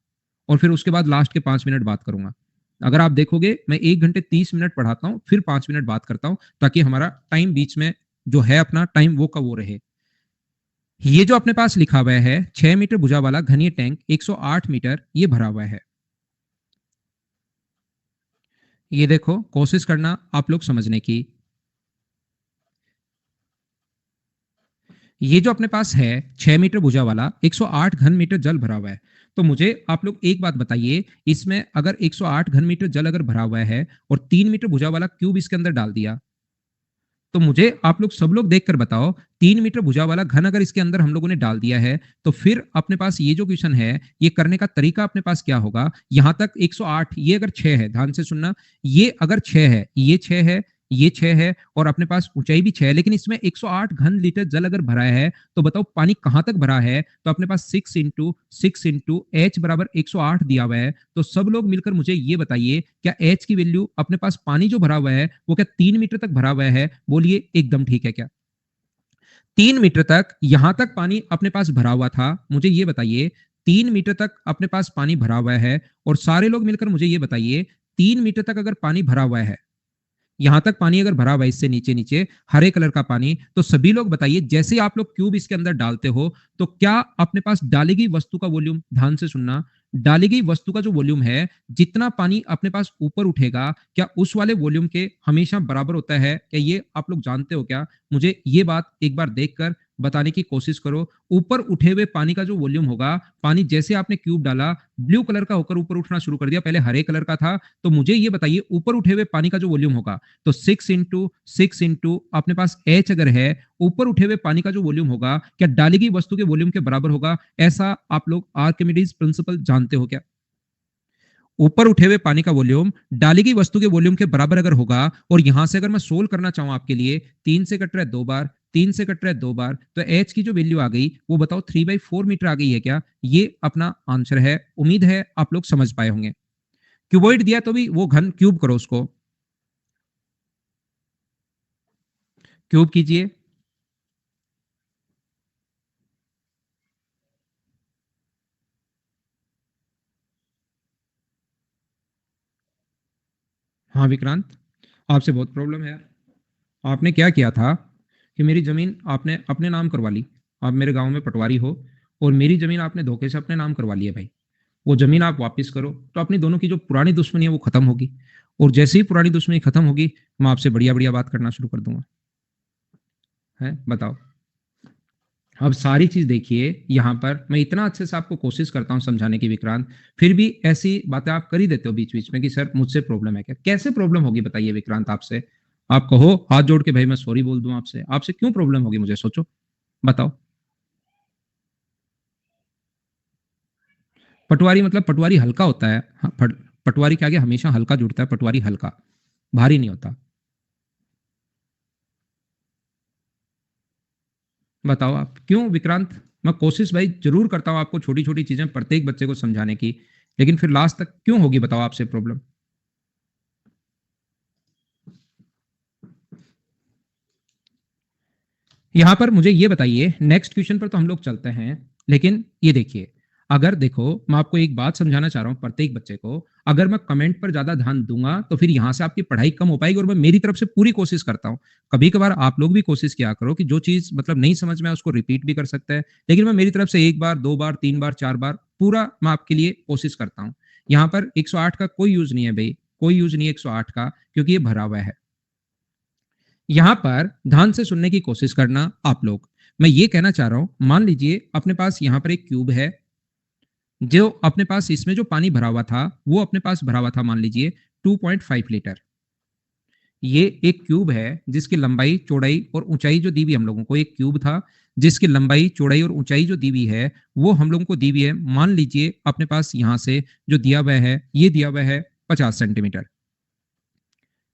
और फिर उसके बाद लास्ट के 5 मिनट बात करूंगा। अगर आप देखोगे मैं 1 घंटे 30 मिनट पढ़ाता हूं, फिर 5 मिनट बात करता हूं, ताकि हमारा टाइम बीच में जो है अपना टाइम वो का वो रहे। ये जो अपने पास लिखा हुआ है 6 मीटर भुजा वाला घनीय टैंक 108 मीटर ये भरा हुआ है। ये देखो कोशिश करना आप लोग समझने की। ये जो अपने पास है 6 मीटर भुजा वाला 108 घन मीटर जल भरा हुआ है। तो मुझे आप लोग एक बात बताइए, इसमें अगर 108 घन मीटर जल अगर भरा हुआ है और 3 मीटर भुजा वाला क्यूब इसके अंदर डाल दिया, तो मुझे आप लोग सब लोग देखकर बताओ, 3 मीटर भुजा वाला घन अगर इसके अंदर हम लोगों ने डाल दिया है, तो फिर अपने पास ये जो क्वेश्चन है ये करने का तरीका अपने पास क्या होगा? यहां तक 108, ये अगर 6 है, ध्यान से सुनना, ये अगर 6 है, ये 6 है, ये 6 है और अपने पास ऊंचाई भी 6 है, लेकिन इसमें 108 घन लीटर जल अगर भरा है, तो बताओ पानी कहां तक भरा है? तो अपने पास 6 इंटू एच बराबर 108 दिया हुआ है। तो सब लोग मिलकर मुझे ये बताइए, क्या एच की वैल्यू अपने पास पानी जो भरा हुआ है वो क्या 3 मीटर तक भरा हुआ है? बोलिए एकदम ठीक है क्या? 3 मीटर तक यहां तक पानी अपने पास भरा हुआ था, मुझे ये बताइए। 3 मीटर तक अपने पास पानी भरा हुआ है और सारे लोग मिलकर मुझे ये बताइए, 3 मीटर तक अगर पानी भरा हुआ है, यहां तक पानी अगर भरा हुआ है, इससे नीचे नीचे हरे कलर का पानी, तो सभी लोग बताइए जैसे आप लोग क्यूब इसके अंदर डालते हो, तो क्या अपने पास डाली गई वस्तु का वॉल्यूम, ध्यान से सुनना, डाली गई वस्तु का जो वॉल्यूम है, जितना पानी अपने पास ऊपर उठेगा, क्या उस वाले वॉल्यूम के हमेशा बराबर होता है? क्या ये आप लोग जानते हो क्या? मुझे ये बात एक बार देखकर बताने की कोशिश करो। ऊपर उठे हुए पानी का जो वॉल्यूम होगा, पानी जैसे आपने क्यूब डाला, ब्लू कलर का होकर ऊपर उठना शुरू कर दिया, पहले हरे कलर का था, तो मुझे ये बताइए ऊपर उठे हुए पानी का जो वॉल्यूम होगा, तो 6 इंटू अपने पास एच अगर है, ऊपर उठे हुए पानी का जो वॉल्यूम होगा, क्या डाली गई वस्तु के वॉल्यूम के बराबर होगा? ऐसा आप लोग आर्किमिडीज प्रिंसिपल जानते हो क्या? ऊपर उठे हुए पानी का वॉल्यूम डाली गई वस्तु के वॉल्यूम के बराबर अगर होगा, और यहां से अगर मैं सोल्व करना चाहूं आपके लिए, 3 से कट रहा है 2 बार, 3 से कट रहा है 2 बार, तो एच की जो वैल्यू आ गई वो बताओ 3/4 मीटर आ गई है क्या? ये अपना आंसर है। उम्मीद है आप लोग समझ पाए होंगे। क्यूबॉइड दिया तो भी वो घन क्यूब करो, उसको क्यूब कीजिए। हाँ विक्रांत, आपसे बहुत प्रॉब्लम है यार। आपने क्या किया था कि मेरी जमीन आपने अपने नाम करवा ली। आप मेरे गांव में पटवारी हो और मेरी जमीन आपने धोखे से अपने नाम करवा ली है भाई। वो जमीन आप वापस करो तो अपनी दोनों की जो पुरानी दुश्मनी है वो खत्म होगी। और जैसे ही पुरानी दुश्मनी खत्म होगी, मैं आपसे बढ़िया बढ़िया बात करना शुरू कर दूंगा। है बताओ। अब सारी चीज देखिए, यहाँ पर मैं इतना अच्छे से आपको कोशिश करता हूँ समझाने की विक्रांत, फिर भी ऐसी बातें आप कर ही देते हो बीच बीच में कि सर मुझसे प्रॉब्लम है क्या। कैसे प्रॉब्लम होगी बताइए विक्रांत आपसे। आप कहो हाथ जोड़ के भाई मैं सॉरी बोल दूं आपसे। आपसे क्यों प्रॉब्लम होगी मुझे सोचो, बताओ। पटवारी मतलब पटवारी हल्का होता है। हाँ, पटवारी के आगे हमेशा हल्का जुड़ता है। पटवारी हल्का, भारी नहीं होता। बताओ आप क्यों विक्रांत। मैं कोशिश भाई जरूर करता हूँ आपको छोटी छोटी चीजें प्रत्येक बच्चे को समझाने की, लेकिन फिर लास्ट तक क्यों होगी बताओ आपसे प्रॉब्लम। यहां पर मुझे ये बताइए, नेक्स्ट क्वेश्चन पर तो हम लोग चलते हैं, लेकिन ये देखिए, अगर देखो मैं आपको एक बात समझाना चाह रहा हूं प्रत्येक बच्चे को। अगर मैं कमेंट पर ज्यादा ध्यान दूंगा तो फिर यहां से आपकी पढ़ाई कम हो पाएगी। और मैं मेरी तरफ से पूरी कोशिश करता हूं। कभी कभार आप लोग भी कोशिश किया करो कि जो चीज मतलब नहीं समझ में आए उसको रिपीट भी कर सकते हैं, लेकिन मैं मेरी तरफ से एक बार, दो बार, तीन बार, चार बार पूरा मैं आपके लिए कोशिश करता हूं। यहाँ पर 108 का कोई यूज नहीं है भाई, कोई यूज नहीं है 108 का, क्योंकि ये भरा हुआ है। यहां पर ध्यान से सुनने की कोशिश करना आप लोग। मैं ये कहना चाह रहा हूं, मान लीजिए अपने पास यहां पर एक क्यूब है। जो अपने पास इसमें जो पानी भरा हुआ था वो अपने पास भरा हुआ था, मान लीजिए 2.5 लीटर। ये एक क्यूब है जिसकी लंबाई, चौड़ाई और ऊंचाई जो दी हुई हम लोगों को, एक क्यूब था जिसकी लंबाई, चौड़ाई और ऊंचाई जो दी हुई है वो हम लोगों को दी हुई है। मान लीजिए अपने पास यहां से जो दिया हुआ है, ये दिया हुआ है 50 सेंटीमीटर।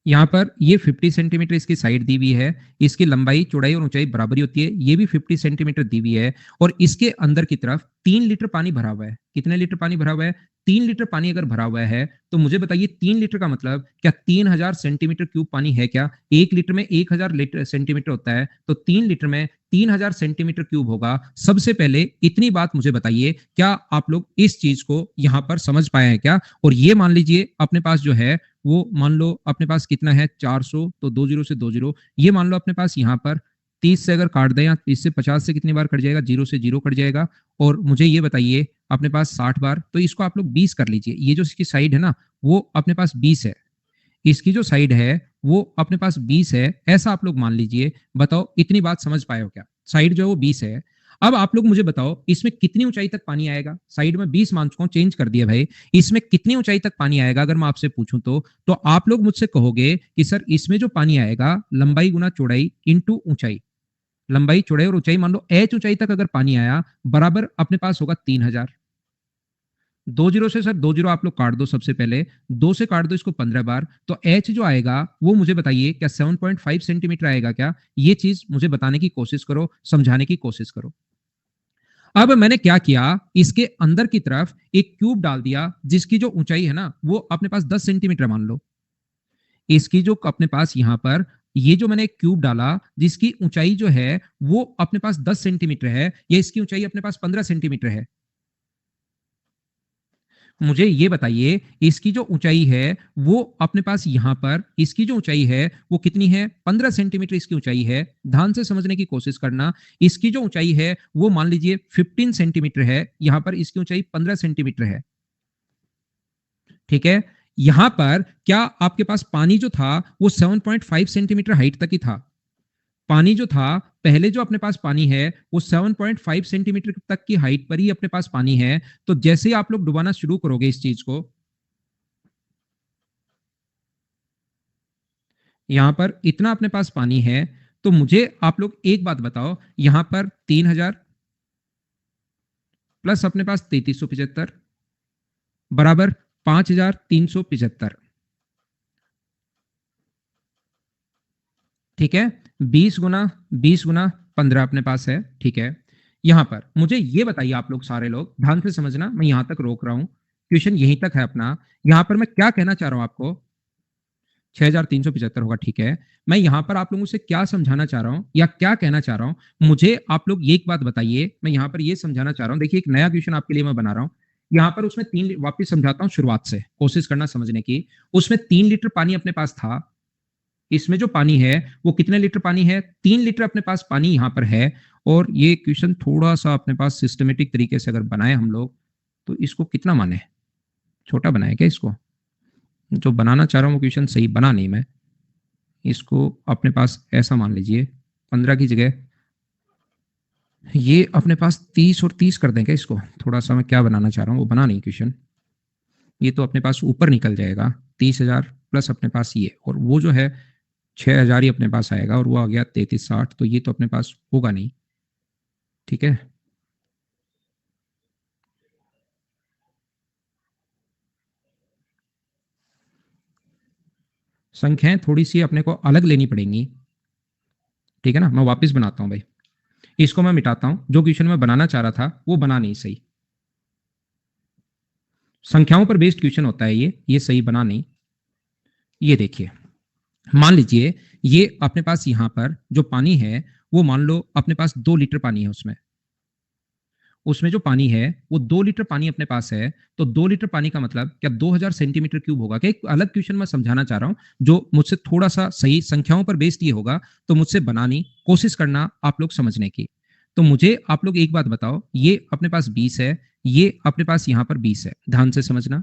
यहाँ पर ये 50 सेंटीमीटर इसकी साइड दी हुई है। इसकी लंबाई, चौड़ाई और ऊंचाई बराबरी होती है। ये भी 50 सेंटीमीटर दी हुई है। और इसके अंदर की तरफ 3 लीटर पानी भरा हुआ है। कितने लीटर पानी भरा हुआ है? 3 लीटर पानी अगर भरा हुआ है तो मुझे बताइए 3 लीटर का मतलब क्या 3000 सेंटीमीटर क्यूब पानी है क्या? 1 लीटर में 1000 सेंटीमीटर होता है, तो 3 लीटर में 3000 सेंटीमीटर क्यूब होगा। सबसे पहले इतनी बात मुझे बताइए, क्या आप लोग इस चीज को यहां पर समझ पाए हैं क्या? और ये मान लीजिए अपने पास जो है वो, मान लो अपने पास कितना है 400, तो 20 से 20, ये मान लो अपने पास यहाँ पर 30 से अगर काट दें या 30 से 50 से कितनी बार कट जाएगा? जीरो से जीरो कट जाएगा। और मुझे ये बताइए अपने पास 60 बार, तो इसको आप लोग 20 कर लीजिए। ये जो इसकी साइड है ना वो अपने पास 20 है। इसकी जो साइड है वो अपने पास 20 है, ऐसा आप लोग मान लीजिए। बताओ इतनी बात समझ पाए हो क्या? साइड जो है वो 20 है। अब आप लोग मुझे बताओ इसमें कितनी ऊंचाई तक पानी आएगा? साइड में 20 मान चुका हूं, चेंज कर दिया भाई। इसमें कितनी ऊंचाई तक पानी आएगा अगर मैं आपसे पूछूं तो आप लोग मुझसे कहोगे कि सर इसमें जो पानी आएगा लंबाई गुना चौड़ाई इंटू ऊंचाई। लंबाई, चौड़ाई और ऊंचाई, मान लो एच ऊंचाई तक अगर पानी आया, बराबर अपने पास होगा 3000। 20 से सर 20 आप लोग काट दो, सबसे पहले 2 से काट दो इसको 15 बार, तो एच जो आएगा वो मुझे बताइए क्या 7.5 सेंटीमीटर आएगा क्या? ये चीज मुझे बताने की कोशिश करो, समझाने की कोशिश करो। अब मैंने क्या किया, इसके अंदर की तरफ एक क्यूब डाल दिया जिसकी जो ऊंचाई है ना वो अपने पास 10 सेंटीमीटर मान लो। इसकी जो अपने पास यहां पर ये जो मैंने एक क्यूब डाला जिसकी ऊंचाई जो है वो अपने पास 10 सेंटीमीटर है, या इसकी ऊंचाई अपने पास 15 सेंटीमीटर है। मुझे ये बताइए इसकी जो ऊंचाई है वो अपने पास यहां पर, इसकी जो ऊंचाई है वो कितनी है? 15 सेंटीमीटर इसकी ऊंचाई है। ध्यान से समझने की कोशिश करना। इसकी जो ऊंचाई है वो मान लीजिए 15 सेंटीमीटर है, यहां पर इसकी ऊंचाई 15 सेंटीमीटर है। ठीक है। यहां पर क्या आपके पास पानी जो था वो 7.5 सेंटीमीटर हाइट तक ही था? पानी जो था पहले, जो अपने पास पानी है वो 7.5 सेंटीमीटर तक की हाइट पर ही अपने पास पानी है। तो जैसे ही आप लोग डुबाना शुरू करोगे इस चीज को, यहां पर इतना अपने पास पानी है, तो मुझे आप लोग एक बात बताओ, यहां पर 3000 प्लस अपने पास 3375 बराबर 5375। ठीक है। 20 गुना 15 अपने पास है। ठीक है। यहां पर मुझे ये बताइए, आप लोग सारे लोग ध्यान से समझना, मैं यहां तक रोक रहा हूं, क्वेश्चन यहीं तक है अपना। यहां पर मैं क्या कहना चाह रहा हूं आपको, 6375 होगा। ठीक है। मैं यहां पर आप लोगों से क्या समझाना चाह रहा हूं या क्या कहना चाह रहा हूं, मुझे आप लोग एक बात बताइए। मैं यहां पर ये समझाना चाह रहा हूं, देखिए एक नया क्वेश्चन आपके लिए मैं बना रहा हूं। यहाँ पर उसमें वापिस समझाता हूँ शुरुआत से, कोशिश करना समझने की। उसमें 3 लीटर पानी अपने पास था। इसमें जो पानी है वो कितने लीटर पानी है? 3 लीटर अपने पास पानी यहाँ पर है। और ये क्वेश्चन थोड़ा-सा अपने पास सिस्टमैटिक तरीके से अगर बनाए हम लोग, तो इसको कितना माने? छोटा बनाए क्या इसको? जो बनाना चाह रहा हूँ वो क्वेश्चन सही बना नहीं मैं। इसको अपने पास ऐसा मान लीजिए, 15 की जगह ये अपने पास 30 और 30 कर दें क्या इसको? थोड़ा-सा मैं क्या बनाना चाह रहा हूँ वो बना नहीं क्वेश्चन। ये तो अपने पास ऊपर निकल जाएगा, 30,000 प्लस अपने पास ये, और वो जो है 6,000 ही अपने पास आएगा, और वो आ गया 3360, तो ये तो अपने पास होगा नहीं। ठीक है? संख्याएँ थोड़ी-सी अपने को अलग लेनी पड़ेंगी। ठीक है ना? मैं वापस बनाता हूँ भाई। इसको मैं मिटाता हूँ। जो क्वेश्चन मैं बनाना चाह रहा था, वो बना नहीं सही। संख्याओं पर बेस्ड क्वेश्चन होता है ये सही बना नहीं। ये देखिए, मान लीजिए ये अपने पास यहाँ पर जो पानी है, वो मान लो अपने पास 2 लीटर पानी है उसमें। उसमें जो पानी है, वो 2 लीटर पानी अपने पास है, तो 2 लीटर पानी का मतलब क्या 2000 सेंटीमीटर क्यूब होगा क्या? एक अलग क्वेश्चन मैं समझाना चाह रहा हूँ, जो मुझसे थोड़ा-सा सही संख्याओं पर बेस्ड ये होगा, तो मुझसे बनानी कोशिश करना आप लोग समझने की। तो मुझे आप लोग एक बात बताओ, ये अपने पास 20 है, ये अपने पास यहाँ पर 20 है। ध्यान से समझना।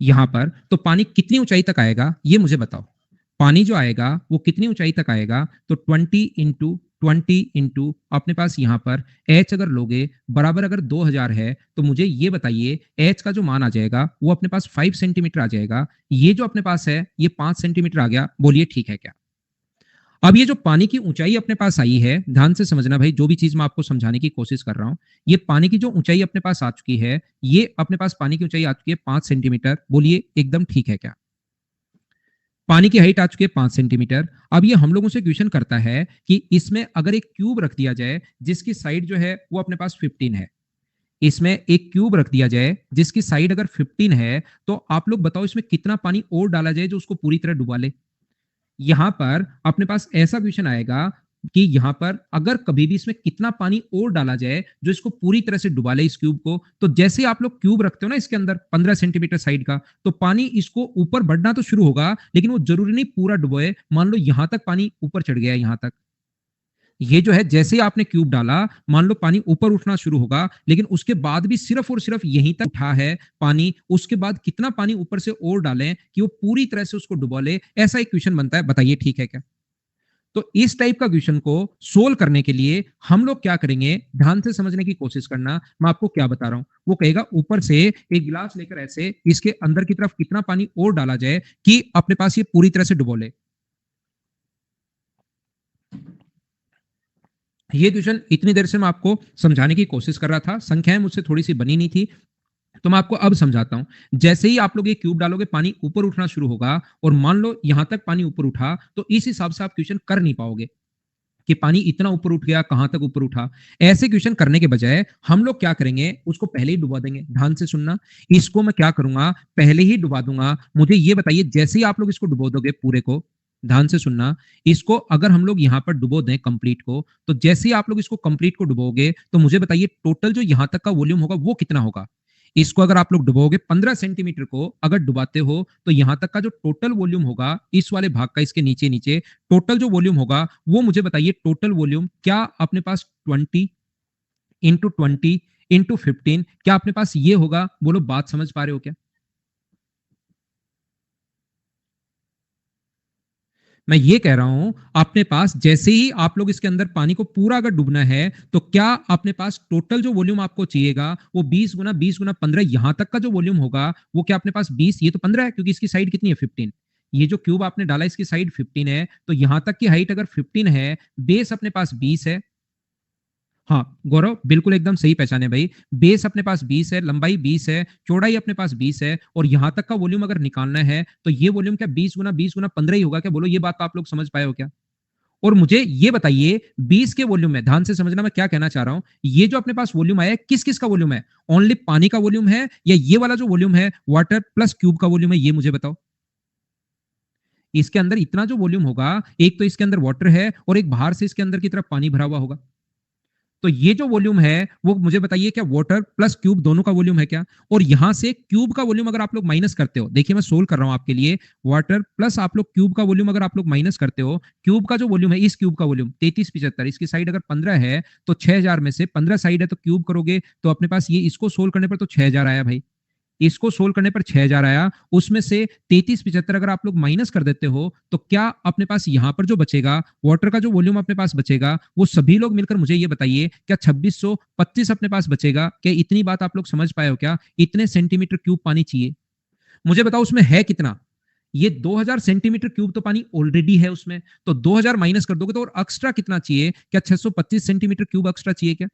यहाँ पर तो पानी कितनी ऊंचाई तक आएगा ये मुझे बताओ। पानी जो आएगा वो कितनी ऊंचाई तक आएगा? तो 20 इंटू अपने पास यहाँ पर एच अगर लोगे बराबर अगर 2000 है, तो मुझे ये बताइए एच का जो मान आ जाएगा वो अपने पास 5 सेंटीमीटर आ जाएगा। ये जो अपने पास है ये 5 सेंटीमीटर आ गया। बोलिए ठीक है क्या? अब ये जो पानी की ऊंचाई अपने पास आई है, ध्यान से समझना भाई, जो भी चीज मैं आपको समझाने की कोशिश कर रहा हूं, ये पानी की जो ऊंचाई अपने पास आ चुकी है, ये अपने पास पानी की ऊंचाई आ चुकी है 5 सेंटीमीटर। बोलिए एकदम ठीक है क्या? पानी की हाइट आ चुकी है 5 सेंटीमीटर। अब ये हम लोगों से क्वेश्चन करता है कि इसमें अगर एक क्यूब रख दिया जाए जिसकी साइड जो है वो अपने पास 15 है, इसमें एक क्यूब रख दिया जाए जिसकी साइड अगर 15 है, तो आप लोग बताओ इसमें कितना पानी और डाला जाए जो उसको पूरी तरह डुबा ले। यहां पर अपने पास ऐसा क्वेश्चन आएगा कि यहां पर अगर कभी भी इसमें कितना पानी और डाला जाए जो इसको पूरी तरह से डुबा ले इस क्यूब को, तो जैसे आप लोग क्यूब रखते हो ना इसके अंदर 15 सेंटीमीटर साइड का, तो पानी इसको ऊपर बढ़ना तो शुरू होगा, लेकिन वो जरूरी नहीं पूरा डुबोए। मान लो यहां तक पानी ऊपर चढ़ गया, यहां तक ये जो है जैसे ही आपने क्यूब डाला, मान लो पानी ऊपर उठना शुरू होगा, लेकिन उसके बाद भी सिर्फ और सिर्फ यहीं तक उठा है पानी। उसके बाद कितना पानी ऊपर से और डालें कि वो पूरी तरह से उसको डुबा ले, ऐसा एक क्वेश्चन बनता है। बताइए ठीक है क्या? तो इस टाइप का क्वेश्चन को सोल्व करने के लिए हम लोग क्या करेंगे, ध्यान से समझने की कोशिश करना। मैं आपको क्या बता रहा हूं, वो कहेगा ऊपर से एक गिलास लेकर ऐसे इसके अंदर की तरफ कितना पानी और डाला जाए कि अपने पास ये पूरी तरह से डुबो ले। ये क्वेश्चन इतनी देर से मैं आपको समझाने की कोशिश कर रहा था, संख्याएं मुझसे थोड़ी सी बनी नहीं थी, तो मैं आपको अब समझाता हूं। जैसे ही आप लोग ये क्यूब डालोगे पानी ऊपर उठना शुरू होगा, और मान लो यहां तक पानी ऊपर उठा, तो इस हिसाब से आप क्वेश्चन कर नहीं पाओगे कि पानी इतना ऊपर उठ गया, कहां तक ऊपर उठा। ऐसे क्वेश्चन करने के बजाय हम लोग क्या करेंगे, उसको पहले ही डुबा देंगे। ध्यान से सुनना, इसको मैं क्या करूंगा, पहले ही डुबा दूंगा। मुझे ये बताइए, जैसे ही आप लोग इसको डुबो दोगे पूरे को, ध्यान से सुनना, इसको अगर हम लोग यहां पर डुबो दें कंप्लीट को, तो जैसे ही आप लोग इसको कंप्लीट को डुबोगे, तो मुझे बताइए टोटल जो यहां तक का वॉल्यूम होगा वो कितना होगा। इसको अगर आप लोग डुबोगे 15 सेंटीमीटर को अगर डुबाते हो, तो यहां तक का जो टोटल वॉल्यूम होगा इस वाले भाग का, इसके नीचे नीचे टोटल जो वॉल्यूम होगा, वो मुझे बताइए टोटल वॉल्यूम क्या अपने पास 20 इंटू 15 क्या अपने पास ये होगा? बोलो बात समझ पा रहे हो क्या? मैं ये कह रहा हूं अपने पास जैसे ही आप लोग इसके अंदर पानी को पूरा अगर डूबना है, तो क्या अपने पास टोटल जो वॉल्यूम आपको चाहिएगा वो 20 गुना 15 यहां तक का जो वॉल्यूम होगा वो क्या अपने पास 20, ये तो 15 है क्योंकि इसकी साइड कितनी है 15। ये जो क्यूब आपने डाला इसकी साइड 15 है, तो यहां तक की हाइट अगर 15 है, बेस अपने पास 20 है। हाँ गौरव, बिल्कुल एकदम सही पहचाने भाई। बेस अपने पास 20 है, लंबाई 20 है, चौड़ाई अपने पास 20 है, और यहां तक का वॉल्यूम अगर निकालना है, तो ये वॉल्यूम क्या 20 गुना 15 ही होगा क्या? बोलो ये बात तो आप लोग समझ पाए हो क्या? और मुझे ये बताइए 20 के वॉल्यूम में, ध्यान से समझना मैं क्या कहना चाह रहा हूं, ये जो अपने पास वॉल्यूम आया है किस किस का वॉल्यूम है? ओनली पानी का वॉल्यूम है, या ये वाला जो वॉल्यूम है वाटर प्लस क्यूब का वॉल्यूम है? ये मुझे बताओ। इसके अंदर इतना जो वॉल्यूम होगा, एक तो इसके अंदर वाटर है और एक बाहर से इसके अंदर की तरफ पानी भरा हुआ होगा। तो ये जो वॉल्यूम है वो मुझे बताइए क्या वाटर प्लस क्यूब दोनों का वॉल्यूम है क्या? और यहां से क्यूब का वॉल्यूम अगर आप लोग माइनस करते हो, देखिए मैं सोल्व कर रहा हूं आपके लिए, वाटर प्लस आप लोग क्यूब का वॉल्यूम अगर आप लोग माइनस करते हो, क्यूब का जो वॉल्यूम है, इस क्यूब का वॉल्यूम 3375, इसकी साइड अगर 15 है तो 6000 में से 15 साइड है तो क्यूब करोगे तो अपने पास ये, इसको सोल्व करने पर तो 6000 आया भाई, इसको सोल्व करने पर 6000 आया, उसमें से 3375 अगर आप लोग माइनस कर देते हो तो क्या अपने पास यहां पर जो बचेगा, वाटर का जो वॉल्यूम अपने पास बचेगा, वो सभी लोग मिलकर मुझे ये बताइए क्या 2625 अपने पास बचेगा? क्या इतनी बात आप लोग समझ पाए हो क्या? इतने सेंटीमीटर क्यूब पानी चाहिए, मुझे बताओ उसमें है कितना? ये 2000 सेंटीमीटर क्यूब तो पानी ऑलरेडी है उसमें, तो 2000 माइनस कर दोगे तो और एक्स्ट्रा कितना चाहिए? क्या 625 सेंटीमीटर क्यूब एक्स्ट्रा चाहिए क्या?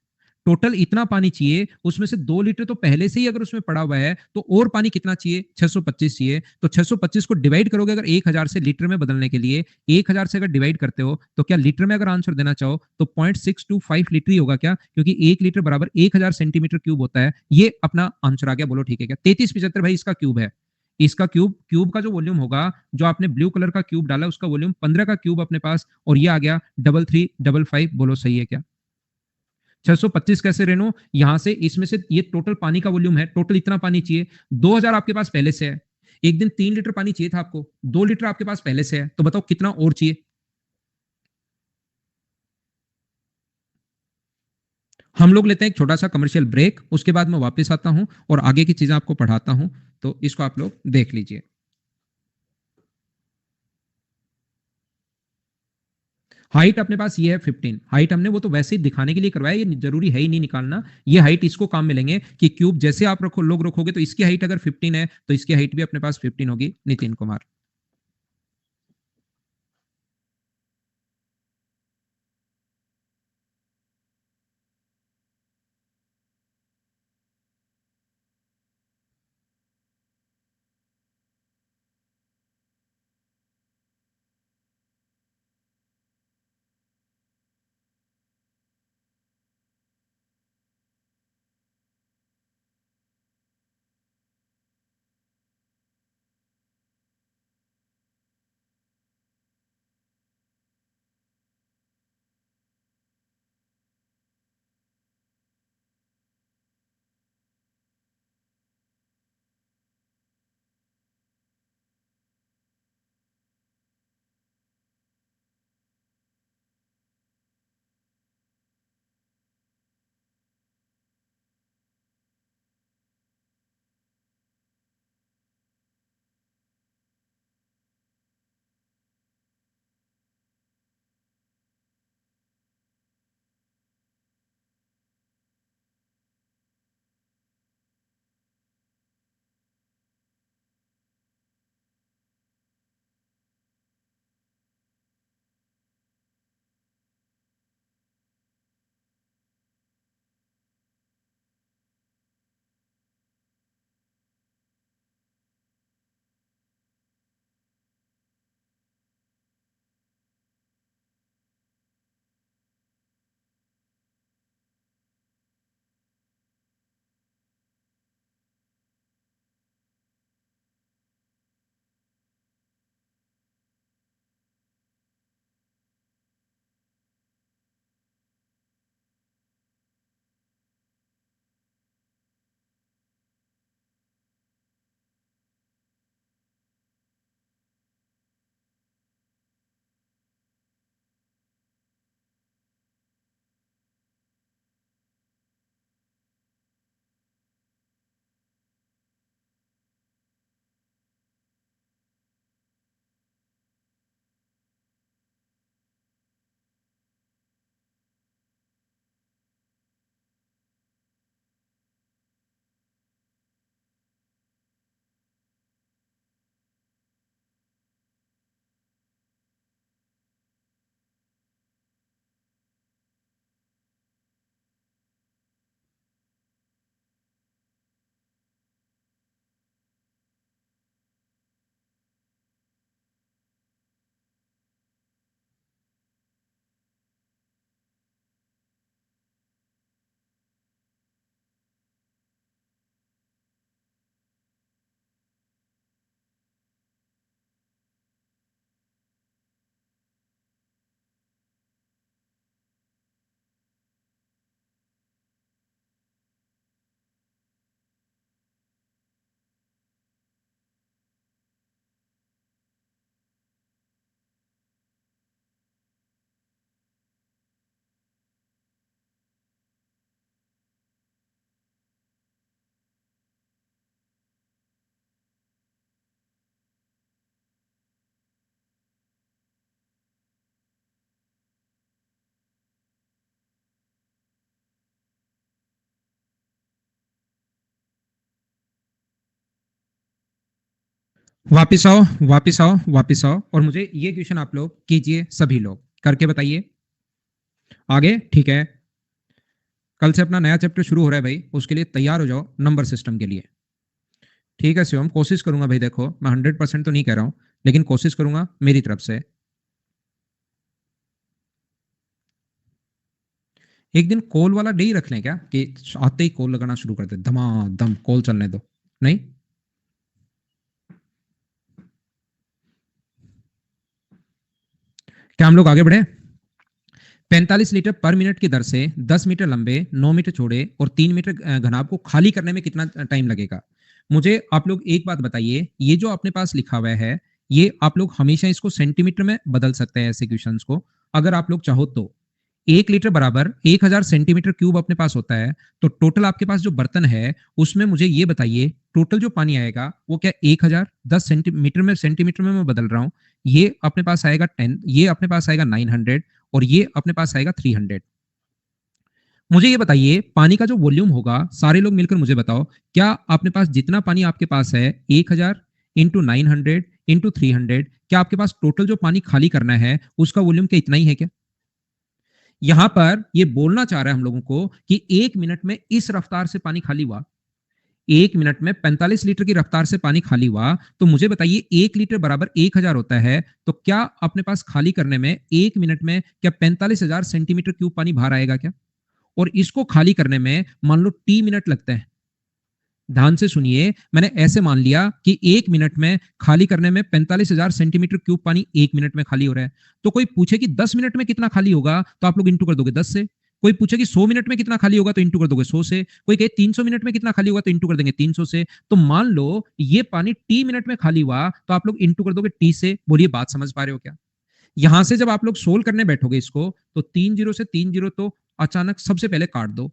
टोटल इतना पानी चाहिए, उसमें से 2 लीटर तो पहले से ही अगर उसमें पड़ा हुआ है, तो और पानी कितना चाहिए? 625 चाहिए। तो 625 को डिवाइड करोगे अगर 1000 से लीटर में बदलने के लिए, 1000 से अगर डिवाइड करते हो तो क्या लीटर में अगर आंसर देना चाहो तो 0.625 लीटर ही होगा क्या? क्योंकि 1 लीटर बराबर 1000 सेंटीमीटर क्यूब होता है। ये अपना आंसर आ गया, बोलो ठीक है क्या? 3375 भाई इसका क्यूब है, इसका क्यूब, क्यूब का जो वॉल्यूम होगा, जो आपने ब्लू कलर का क्यूब डाला उसका वॉल्यूम 15 का क्यूब अपने पास, और ये आ गया 3355, बोलो सही है क्या? 625 कैसे रेनो, यहां से इसमें से ये टोटल पानी का वॉल्यूम है, टोटल इतना पानी चाहिए, 2000 आपके पास पहले से है, एक दिन 3 लीटर पानी चाहिए था आपको, 2 लीटर आपके पास पहले से है, तो बताओ कितना और चाहिए? हम लोग लेते हैं एक छोटा सा कमर्शियल ब्रेक, उसके बाद मैं वापस आता हूं और आगे की चीजें आपको पढ़ाता हूं, तो इसको आप लोग देख लीजिए। हाइट अपने पास ये है 15, हाइट हमने वो तो वैसे ही दिखाने के लिए करवाया, ये जरूरी है ही नहीं निकालना, ये हाइट इसको काम में लेंगे कि क्यूब जैसे आप रखो, लोग रखोगे तो इसकी हाइट अगर 15 है तो इसकी हाइट भी अपने पास 15 होगी। नितिन कुमार। वापिस आओ, वापिस आओ, वापिस आओ, और मुझे ये क्वेश्चन आप लोग कीजिए, सभी लोग करके बताइए। आगे ठीक है, कल से अपना नया चैप्टर शुरू हो रहा है भाई, उसके लिए तैयार हो जाओ नंबर सिस्टम के लिए। ठीक है शिवम, कोशिश करूंगा भाई, देखो मैं 100% तो नहीं कह रहा हूं, लेकिन कोशिश करूंगा मेरी तरफ से। एक दिन कॉल वाला डे ही रख लें क्या, कि आते ही कॉल लगाना शुरू कर दे, धमाधम कॉल चलने दो। नहीं, क्या हम लोग आगे बढ़े? 45 लीटर पर मिनट की दर से 10 मीटर लंबे, 9 मीटर चौड़े और 3 मीटर घनाभ को खाली करने में कितना टाइम लगेगा? मुझे आप लोग एक बात बताइए, ये जो अपने पास लिखा हुआ है, ये आप लोग हमेशा इसको सेंटीमीटर में बदल सकते हैं ऐसे क्वेश्चंस को, अगर आप लोग चाहो तो। 1 लीटर बराबर 1000 सेंटीमीटर क्यूब अपने पास होता है, तो टोटल आपके पास जो बर्तन है उसमें मुझे ये बताइए, टोटल जो पानी आएगा वो क्या 1000, 10 सेंटीमीटर में, सेंटीमीटर में मैं बदल रहा हूं, ये अपने पास आएगा 10, ये अपने पास आएगा 900, और ये अपने पास आएगा 300। मुझे ये बताइए, पानी का जो वॉल्यूम होगा, सारे लोग मिलकर मुझे बताओ, क्या आपने पास जितना पानी आपके पास है 1000 इंटू 900 इंटू 300, क्या आपके पास टोटल जो पानी खाली करना है उसका वॉल्यूम क्या इतना ही है क्या? यहां पर ये बोलना चाह रहा है हम लोगों को कि 1 मिनट में इस रफ्तार से पानी खाली हुआ, 1 मिनट में 45 लीटर की रफ्तार से पानी खाली हुआ, तो मुझे बताइए 1 लीटर बराबर 1000 होता है, तो क्या अपने पास खाली करने में 1 मिनट में क्या 45,000 सेंटीमीटर क्यूब पानी बाहर आएगा क्या? और इसको खाली करने में मान लो टी मिनट लगते हैं। ध्यान से सुनिए, मैंने ऐसे मान लिया कि 1 मिनट में खाली करने में 45,000 सेंटीमीटर क्यूब पानी 1 मिनट में खाली हो रहा है। तो कोई पूछे कि 10 मिनट में कितना खाली होगा, तो आप लोग इंटू कर दोगे 10 से। कोई पूछे कि 100 मिनट में कितना खाली होगा, तो इंटू कर दोगे 100 से। कोई कहे 300 मिनट में कितना खाली होगा, तो इंटू कर देंगे 300 से। तो मान लो ये पानी टी मिनट में खाली हुआ, तो आप लोग इंटू कर दोगे टी से। बोलिए बात समझ पा रहे हो क्या? यहां से जब आप लोग सोल्व करने बैठोगे इसको, तो 3 जीरो से 3 जीरो तो अचानक सबसे पहले काट दो,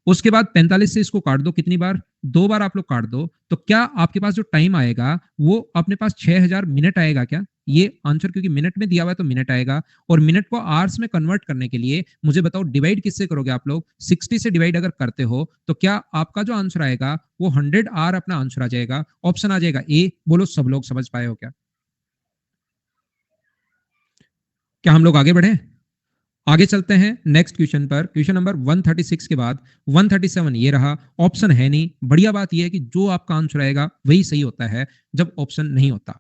उसके बाद 45 से इसको काट दो, कितनी बार? 2 बार आप लोग काट दो, तो क्या आपके पास जो टाइम आएगा वो अपने पास 6000 मिनट आएगा क्या? ये आंसर क्योंकि मिनट में दिया हुआ है तो मिनट आएगा, और मिनट को आवर्स में कन्वर्ट करने के लिए मुझे बताओ डिवाइड किससे करोगे आप लोग? 60 से डिवाइड अगर करते हो तो क्या आपका जो आंसर आएगा वो 100 आवर अपना आंसर आ जाएगा, ऑप्शन आ जाएगा ए। बोलो सब लोग समझ पाए हो क्या? क्या हम लोग आगे बढ़े? आगे चलते हैं नेक्स्ट क्वेश्चन पर, क्वेश्चन नंबर 136 के बाद 137 ये रहा, ऑप्शन है नहीं। बढ़िया बात यह है कि जो आपका आंसर आएगा वही सही होता है जब ऑप्शन नहीं होता।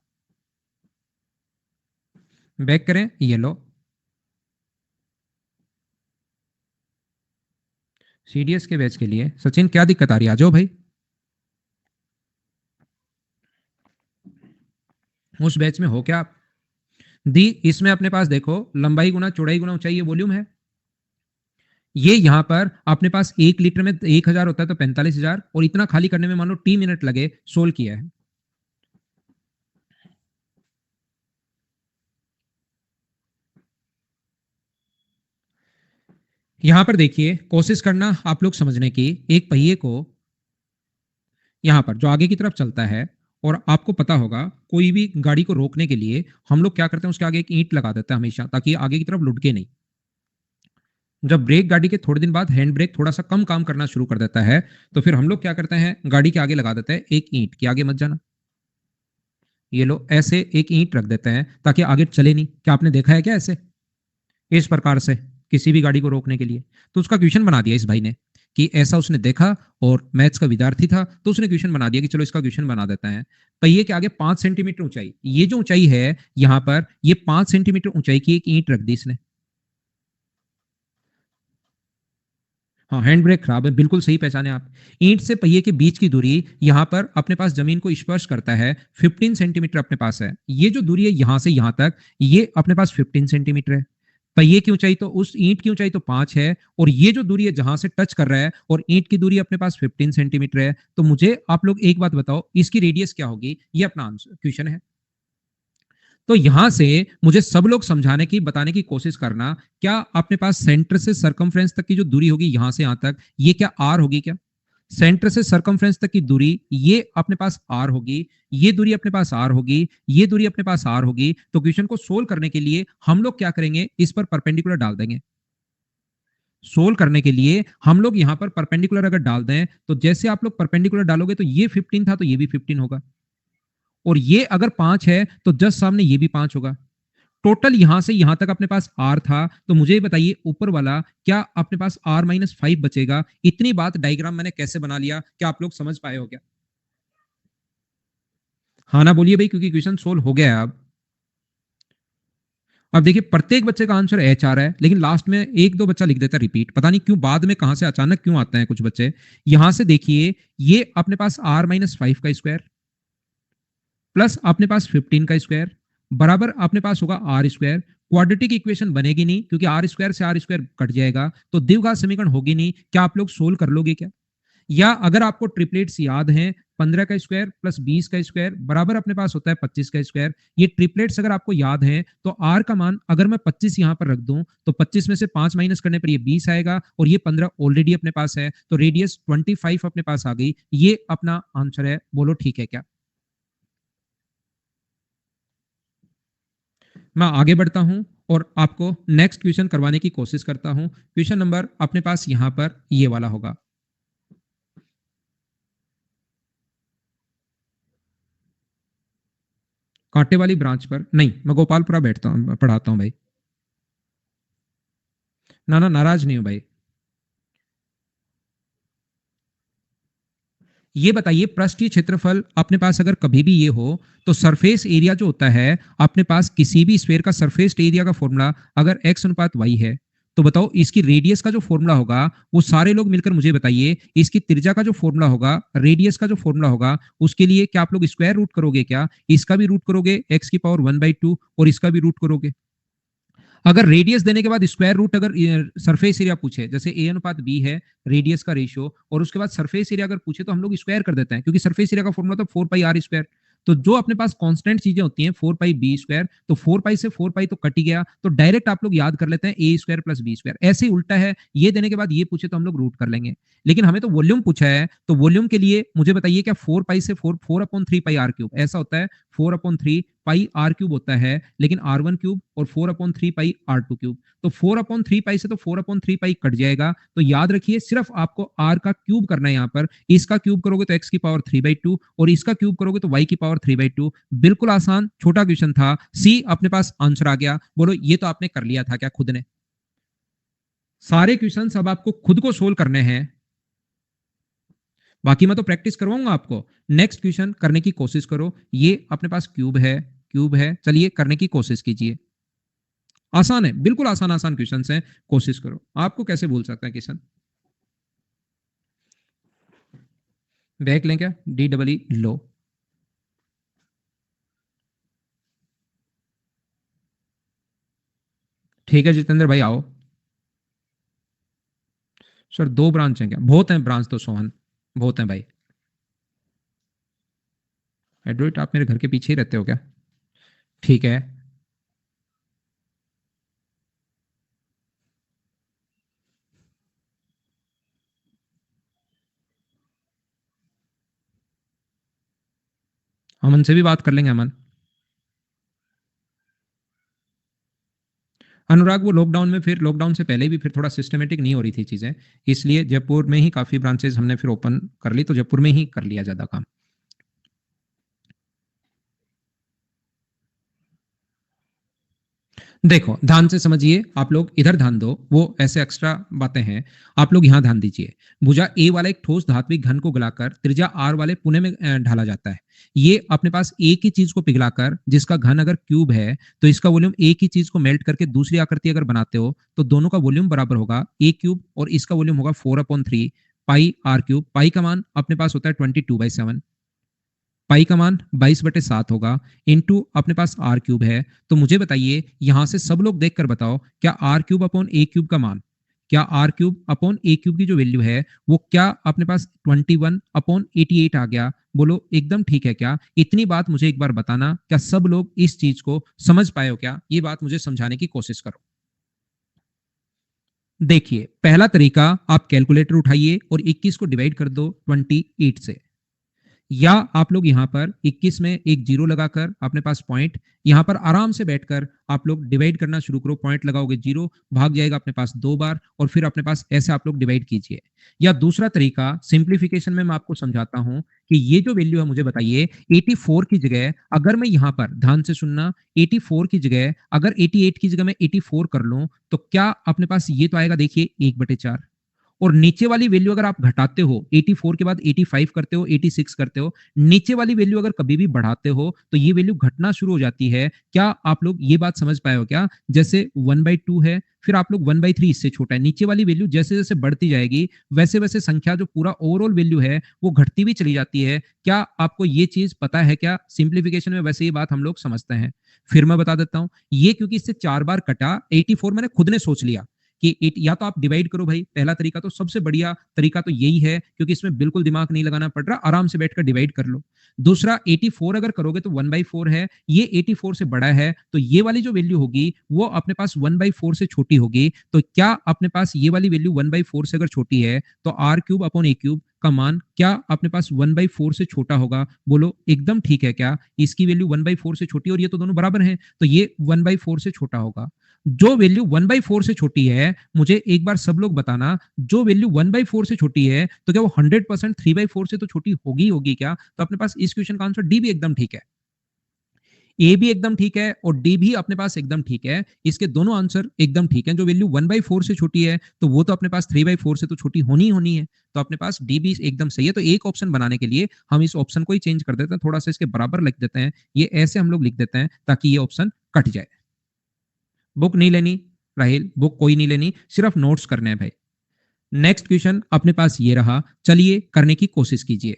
बैक करें, ये लो, सीडीएस के बैच के लिए सचिन क्या दिक्कत आ रही है? आ जाओ भाई, उस बैच में हो क्या आप? दी इसमें अपने पास देखो, लंबाई गुना चौड़ाई गुना ऊंचाई, ये वॉल्यूम है। ये यहां पर अपने पास 1 लीटर में 1000 होता है, तो 45,000, और इतना खाली करने में मान लो टी मिनट लगे, सोल्व किया है। यहां पर देखिए, कोशिश करना आप लोग समझने की, एक पहिए को यहाँ पर जो आगे की तरफ चलता है, और आपको पता होगा कोई भी गाड़ी को रोकने के लिए हम लोग क्या करते हैं, उसके आगे एक ईंट लगा देते हैं हमेशा, ताकि आगे की तरफ लुढ़के नहीं। जब ब्रेक गाड़ी के थोड़े दिन बाद हैंड ब्रेक थोड़ा सा कम काम करना शुरू कर देता है, तो फिर हम लोग क्या करते हैं, गाड़ी के आगे लगा देते हैं एक ईंट, कि आगे मत जाना। ये लो ऐसे एक ईंट रख देते हैं ताकि आगे चले नहीं। क्या आपने देखा है क्या ऐसे, इस प्रकार से किसी भी गाड़ी को रोकने के लिए? तो उसका क्वेश्चन बना दिया इस भाई ने, कि ऐसा उसने देखा, और मैथ्स का विद्यार्थी था तो उसने क्वेश्चन बना दिया कि चलो इसका क्वेश्चन बना देते हैं। पहिए के आगे 5 सेंटीमीटर ऊंचाई, ये जो ऊंचाई है यहां पर, ये 5 सेंटीमीटर ऊंचाई की एक ईंट रख दी इसने। हाँ, हैंड ब्रेक खराब है, बिल्कुल सही पहचाने आप। ईंट से पहिए के बीच की दूरी यहां पर अपने पास जमीन को स्पर्श करता है, 15 सेंटीमीटर अपने पास है। ये जो दूरी है यहां से यहां तक, ये अपने पास 15 सेंटीमीटर है। पहिए की ऊंचाई तो, उस ईंट की ऊंचाई तो 5 है, और ये जो दूरी है जहां से टच कर रहा है, और ईंट की दूरी अपने पास 15 सेंटीमीटर है। तो मुझे आप लोग एक बात बताओ, इसकी रेडियस क्या होगी? ये अपना आंसर क्वेश्चन है। तो यहां से मुझे सब लोग समझाने की, बताने की कोशिश करना, क्या अपने पास सेंटर से सरकमफ्रेंस तक की जो दूरी होगी यहां से यहां तक, ये क्या आर होगी क्या? सेंटर से सरकमफ्रेंस तक की दूरी ये अपने पास आर होगी, ये दूरी अपने पास आर होगी, ये दूरी अपने पास आर होगी। तो क्वेश्चन को सोल्व करने के लिए हम लोग क्या करेंगे, इस पर परपेंडिकुलर डाल देंगे। सोल्व करने के लिए हम लोग यहां पर परपेंडिकुलर अगर डाल दें, तो जैसे आप लोग परपेंडिकुलर डालोगे तो ये 15 था, तो ये भी 15 होगा। और ये अगर 5 है तो जस्ट सामने ये भी 5 होगा। टोटल यहां से यहां तक अपने पास r था, तो मुझे बताइए ऊपर वाला क्या अपने पास r-5 बचेगा? इतनी बात डायग्राम मैंने कैसे बना लिया, क्या आप लोग समझ पाए हो क्या? हाँ ना बोलिए भाई, क्योंकि क्वेश्चन सोल्व हो गया है अब देखिए प्रत्येक बच्चे का आंसर एच आ रहा है, लेकिन लास्ट में एक दो बच्चा लिख देता है रिपीट, पता नहीं क्यों, बाद में कहां से अचानक क्यों आते हैं कुछ बच्चे। यहां से देखिए ये अपने पास r-5 का स्क्वायर प्लस अपने पास 15 का स्क्वायर बराबर अपने पास होगा आर स्क्वायर। क्वाड्रेटिक इक्वेशन बनेगी नहीं क्योंकि आर स्क्वायर से आर स्क्वायर कट जाएगा, तो द्विघात समीकरण होगी नहीं। क्या आप लोग सोल्व कर लोगे क्या? या अगर आपको ट्रिपलेट्स याद हैं, 15 का स्क्वायर प्लस 20 का स्क्वायर बराबर अपने पास होता है 25 का स्क्वायर। ये ट्रिपलेट्स अगर आपको याद हैं तो आर का मान अगर मैं 25 यहां पर रख दूं तो 25 में से 5 माइनस करने पर ये 20 आएगा, और ये 15 ऑलरेडी अपने पास है, तो रेडियस 25 अपने पास आ गई। ये अपना आंसर है, बोलो ठीक है क्या? मैं आगे बढ़ता हूं और आपको नेक्स्ट क्वेश्चन करवाने की कोशिश करता हूं। क्वेश्चन नंबर अपने पास यहां पर ये वाला होगा। कांटे वाली ब्रांच पर नहीं, मैं गोपालपुरा बैठता हूं, पढ़ाता हूं भाई। ना ना, नाराज नहीं हूं भाई। ये बताइए पृष्ठीय क्षेत्रफल अपने पास अगर कभी भी ये हो, तो सरफेस एरिया जो होता है अपने पास किसी भी स्फीयर का सरफेस एरिया का फॉर्मूला अगर x अनुपात y है, तो बताओ इसकी रेडियस का जो फॉर्मूला होगा वो सारे लोग मिलकर मुझे बताइए। इसकी त्रिज्या का जो फॉर्मूला होगा, रेडियस का जो फॉर्मूला होगा, उसके लिए क्या आप लोग स्क्वायर रूट करोगे क्या? इसका भी रूट करोगे x⁻1/2 और इसका भी रूट करोगे। अगर रेडियस देने के बाद स्क्वायर रूट अगर सरफेस एरिया पूछे, जैसे ए अनुपात बी है रेडियस का रेशियो, और उसके बाद सरफेस एरिया अगर पूछे तो हम लोग स्क्वायर कर देते हैं, क्योंकि सरफेस एरिया का फॉर्मूला तो 4 पाई r स्क्वायर। तो जो अपने पास कांस्टेंट चीजें होती हैं 4 पाई b स्क्वायर, तो 4 पाई से 4 पाई तो कट ही गया, तो डायरेक्ट आप लोग याद कर लेते हैं ए स्क्वायर प्लस बी स्क्वायर। ऐसे ही उल्टा है, ये देने के बाद ये पूछे तो हम लोग रूट कर लेंगे। लेकिन हमें तो वॉल्यूम पूछा है, तो वॉल्यूम के लिए मुझे बताइए क्या 4 पाई से 4 4/3 पाई r क्यूब ऐसा होता है? 4/3 पाई r क्यूब होता है, लेकिन r1 क्यूब और 4/3 पाई r2 क्यूब। तो 4/3 पाई से तो 4/3 पाई कट जाएगा, तो याद रखिए सिर्फ आपको r का क्यूब करना है। यहाँ पर इसका क्यूब करोगे तो x⁻3/2 और इसका क्यूब करोगे तो y⁻3/2। बिल्कुल आसान छोटा क्वेश्चन था। सी अपने पास आंसर आ गया। बोलो ये तो आपने कर लिया था क्या खुद ने? सारे क्वेश्चन अब आपको खुद को सोल्व करने हैं, बाकी मैं तो प्रैक्टिस करवाऊंगा आपको। नेक्स्ट क्वेश्चन करने की कोशिश करो। ये अपने पास क्यूब है, क्यूब है, चलिए करने की कोशिश कीजिए। आसान है, बिल्कुल आसान आसान क्वेश्चन है, कोशिश करो। आपको कैसे भूल सकता है क्वेश्चन? देख लें क्या? डी डबल ई लो। ठीक है जितेंद्र भाई आओ। सर 2 ब्रांच है क्या? बहुत है ब्रांच तो सोहन, बहुत है भाई। एड्रोइट आप मेरे घर के पीछे ही रहते हो क्या? ठीक है। अमन से भी बात कर लेंगे अमन। अनुराग वो लॉकडाउन में, फिर लॉकडाउन से पहले भी फिर थोड़ा सिस्टमेटिक नहीं हो रही थी चीजें, इसलिए जयपुर में ही काफी ब्रांचेस हमने फिर ओपन कर ली, तो जयपुर में ही कर लिया ज्यादा काम। देखो ध्यान से समझिए, आप लोग इधर ध्यान दो, वो ऐसे एक्स्ट्रा बातें हैं, आप लोग यहां ध्यान दीजिए। भुजा ए वाला एक ठोस धात्विक घन को गलाकर त्रिज्या आर वाले पुने में ढाला जाता है। ये अपने पास एक ही चीज को पिघलाकर, जिसका घन अगर क्यूब है, तो इसका वॉल्यूम एक ही चीज को मेल्ट करके दूसरी आकृति अगर बनाते हो, तो दोनों का वॉल्यूम बराबर होगा ए क्यूब और इसका वॉल्यूम होगा 4/3 पाई r क्यूब। पाई का मान अपने पास होता है 22/7। पाई का मान 22/7 होगा, इनटू अपने पास आर क्यूब है। तो मुझे बताइए यहां से सब लोग देखकर बताओ, क्या R cube upon A cube का मान, क्या R cube upon A cube की जो वैल्यू है वो क्या अपने पास 21/88 आ गया? बोलो एकदम ठीक है क्या? इतनी बात मुझे एक बार बताना, क्या सब लोग इस चीज को समझ पाए हो क्या? ये बात मुझे समझाने की कोशिश करो। देखिए पहला तरीका, आप कैलकुलेटर उठाइए और 21 को डिवाइड कर दो 28 से। या आप लोग यहाँ पर 21 में एक जीरो लगाकर अपने पास पॉइंट, यहाँ पर आराम से बैठकर आप लोग डिवाइड करना शुरू करो, पॉइंट लगाओगे जीरो, भाग जाएगा अपने पास 2 बार और फिर अपने पास ऐसे आप लोग डिवाइड कीजिए। या दूसरा तरीका सिंप्लीफिकेशन में मैं आपको समझाता हूं कि ये जो वैल्यू है मुझे बताइए 84 की जगह अगर मैं यहाँ पर ध्यान से सुनना 84 की जगह अगर 88 की जगह मैं 84 कर लूं तो क्या अपने पास ये तो आएगा, देखिए 1/4। और नीचे वाली वैल्यू अगर आप घटाते हो 84 के बाद 85 करते हो 86 करते हो, नीचे वाली वैल्यू अगर कभी भी बढ़ाते हो तो ये वैल्यू घटना शुरू हो जाती है। क्या आप लोग ये बात समझ पाए हो क्या? जैसे 1/2 है, फिर आप लोग 1/3 इससे छोटा है, नीचे वाली वैल्यू जैसे जैसे बढ़ती जाएगी वैसे वैसे संख्या जो पूरा ओवरऑल वैल्यू है वो घटती भी चली जाती है। क्या आपको ये चीज पता है क्या? सिंप्लीफिकेशन में वैसे ये बात हम लोग समझते हैं। फिर मैं बता देता हूं, ये क्योंकि इससे 4 बार कटा 84 मैंने खुद ने सोच लिया कि या तो आप डिवाइड करो भाई, पहला तरीका तो सबसे बढ़िया तरीका तो यही है क्योंकि इसमें बिल्कुल दिमाग नहीं लगाना पड़ रहा, आराम से बैठकर डिवाइड कर लो। दूसरा 84 अगर करोगे तो 1/4 है, ये 84 से बड़ा है तो ये वाली जो वैल्यू होगी वो अपने पास 1/4 से छोटी होगी। तो क्या अपने पास ये वाली वैल्यू 1/4 से अगर छोटी है तो r³ का मान क्या अपने पास 1/4 से छोटा होगा? बोलो एकदम ठीक है क्या? इसकी वैल्यू 1/4 से छोटी और ये तो दोनों बराबर हैं तो ये 1/4 से छोटा होगा। जो वैल्यू 1/4 से छोटी है, मुझे एक बार सब लोग बताना, जो वैल्यू 1/4 से छोटी है तो क्या वो 100% 3/4 से तो छोटी होगी होगी क्या? तो अपने पास इस क्वेश्चन का आंसर डी भी एकदम ठीक है, ए भी एकदम ठीक है और डी भी अपने पास एकदम ठीक है। इसके दोनों आंसर एकदम ठीक है। जो वैल्यू 1/4 से छोटी है तो वो तो अपने पास 3/4 से तो छोटी होनी ही होनी है। तो अपने पास डी भी एकदम सही है। तो एक ऑप्शन बनाने के लिए हम इस ऑप्शन को ही चेंज कर देते हैं, थोड़ा सा इसके बराबर लिख देते हैं, ये ऐसे हम लोग लिख देते हैं ताकि ये ऑप्शन कट जाए। बुक नहीं लेनी राहिल, बुक कोई नहीं लेनी, सिर्फ नोट्स करने हैं भाई। नेक्स्ट क्वेश्चन अपने पास ये रहा, चलिए करने की कोशिश कीजिए।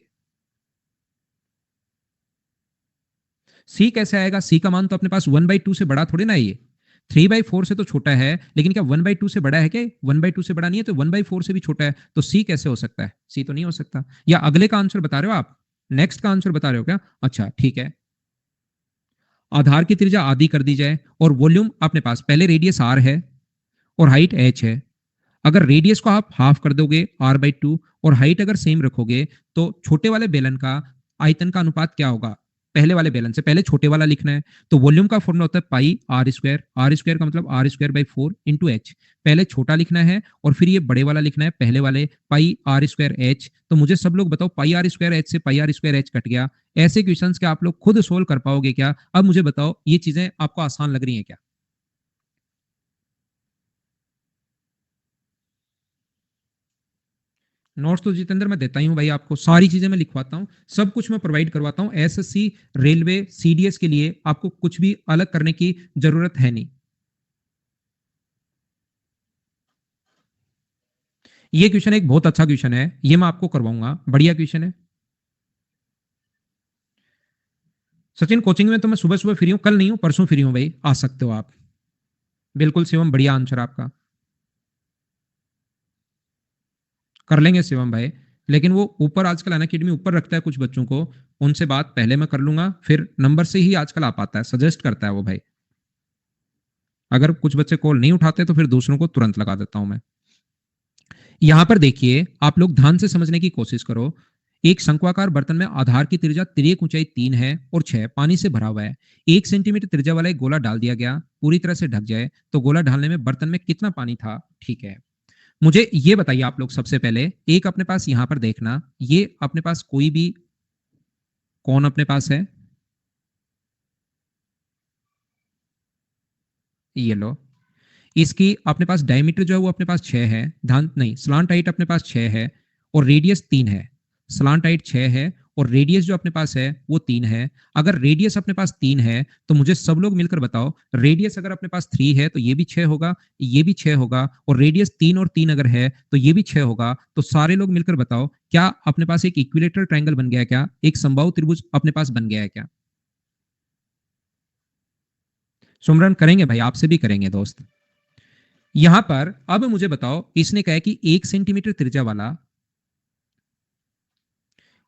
सी कैसे आएगा? सी का मान तो अपने पास 1/2 से बड़ा थोड़ी ना है, ये 3/4 से तो छोटा है, लेकिन क्या 1/2 से बड़ा है? क्या 1/2 से बड़ा नहीं है तो 1/4 से भी छोटा है, तो सी कैसे हो सकता है? सी तो नहीं हो सकता। या अगले का आंसर बता रहे हो आप? नेक्स्ट का आंसर बता रहे हो क्या? अच्छा ठीक है, आधार की त्रिज्या आधी कर दी जाए और वॉल्यूम अपने पास पहले रेडियस आर है और हाइट एच है। अगर रेडियस को आप हाफ कर दोगे r/2 और हाइट अगर सेम रखोगे तो छोटे वाले बेलन का आयतन का अनुपात क्या होगा? पहले वाले बेलन से पहले छोटे वाला लिखना है तो वॉल्यूम का फॉर्मूला होता है पाई आर स्क्वायर का मतलब r² इंटू एच। पहले छोटा लिखना है और फिर ये बड़े वाला लिखना है पहले वाले पाई r² एच। तो मुझे सब लोग बताओ पाई r² एच से पाई r² एच कट गया। ऐसे क्वेश्चंस के आप लोग खुद सोल्व कर पाओगे क्या? अब मुझे बताओ ये चीजें आपको आसान लग रही हैं क्या? नोट्स तो जितेंद्र मैं देता ही हूँ भाई, आपको सारी चीजें मैं लिखवाता हूँ, सब कुछ मैं प्रोवाइड करवाता हूँ। एसएससी, रेलवे, सीडीएस के लिए आपको कुछ भी अलग करने की जरूरत है नहीं। ये क्वेश्चन एक बहुत अच्छा क्वेश्चन है, ये मैं आपको करवाऊंगा, बढ़िया क्वेश्चन है। सचिन कोचिंग में तो मैं सुबह सुबह फ्री हूँ, कल नहीं हूँ, परसों फ्री हूँ भाई, आ सकते हो आप। बिल्कुल शिवम, बढ़िया आंसर आपका, कर लेंगे शिवम भाई। लेकिन वो ऊपर आजकल अनअकैडमी ऊपर रखता है कुछ बच्चों को, उनसे बात पहले मैं कर लूंगा, फिर नंबर से ही आजकल आ पाता है, सजेस्ट करता है वो भाई। अगर कुछ बच्चे कॉल नहीं उठाते तो फिर दूसरों को तुरंत लगा देता हूं मैं। यहां पर देखिए, आप लोग ध्यान से समझने की कोशिश करो। एक शंक्वाकार बर्तन में आधार की त्रिज्या तिर्यक ऊंचाई 3 है और 6 पानी से भरा हुआ है। 1 सेंटीमीटर त्रिज्या वाला एक गोला डाल दिया गया, पूरी तरह से ढक जाए तो गोला ढालने में बर्तन में कितना पानी था? ठीक है, मुझे ये बताइए आप लोग सबसे पहले, एक अपने पास यहां पर देखना, ये अपने पास कोई भी कौन अपने पास है, ये लो, इसकी अपने पास डायमीटर जो है वो अपने पास 6 है, ध्यान नहीं, स्लांट हाइट अपने पास 6 है और रेडियस 3 है। स्लांट हाइट 6 है और रेडियस जो अपने पास है वो 3 है। अगर रेडियस अपने पास 3 है तो मुझे सब लोग मिलकर बताओ, रेडियस अगर अपने पास 3 है तो ये भी 6 होगा, ये भी 6 होगा, और रेडियस 3 और 3 अगर है तो ये भी 6 होगा। तो सारे लोग मिलकर बताओ, क्या अपने पास एक इक्विलेटरल ट्रायंगल बन गया है क्या? एक समबाहु त्रिभुज अपने पास बन गया है क्या? सुमरन करेंगे भाई, आपसे भी करेंगे दोस्त। यहां पर अब मुझे बताओ, इसने कहा है कि 1 सेंटीमीटर त्रिज्या वाला,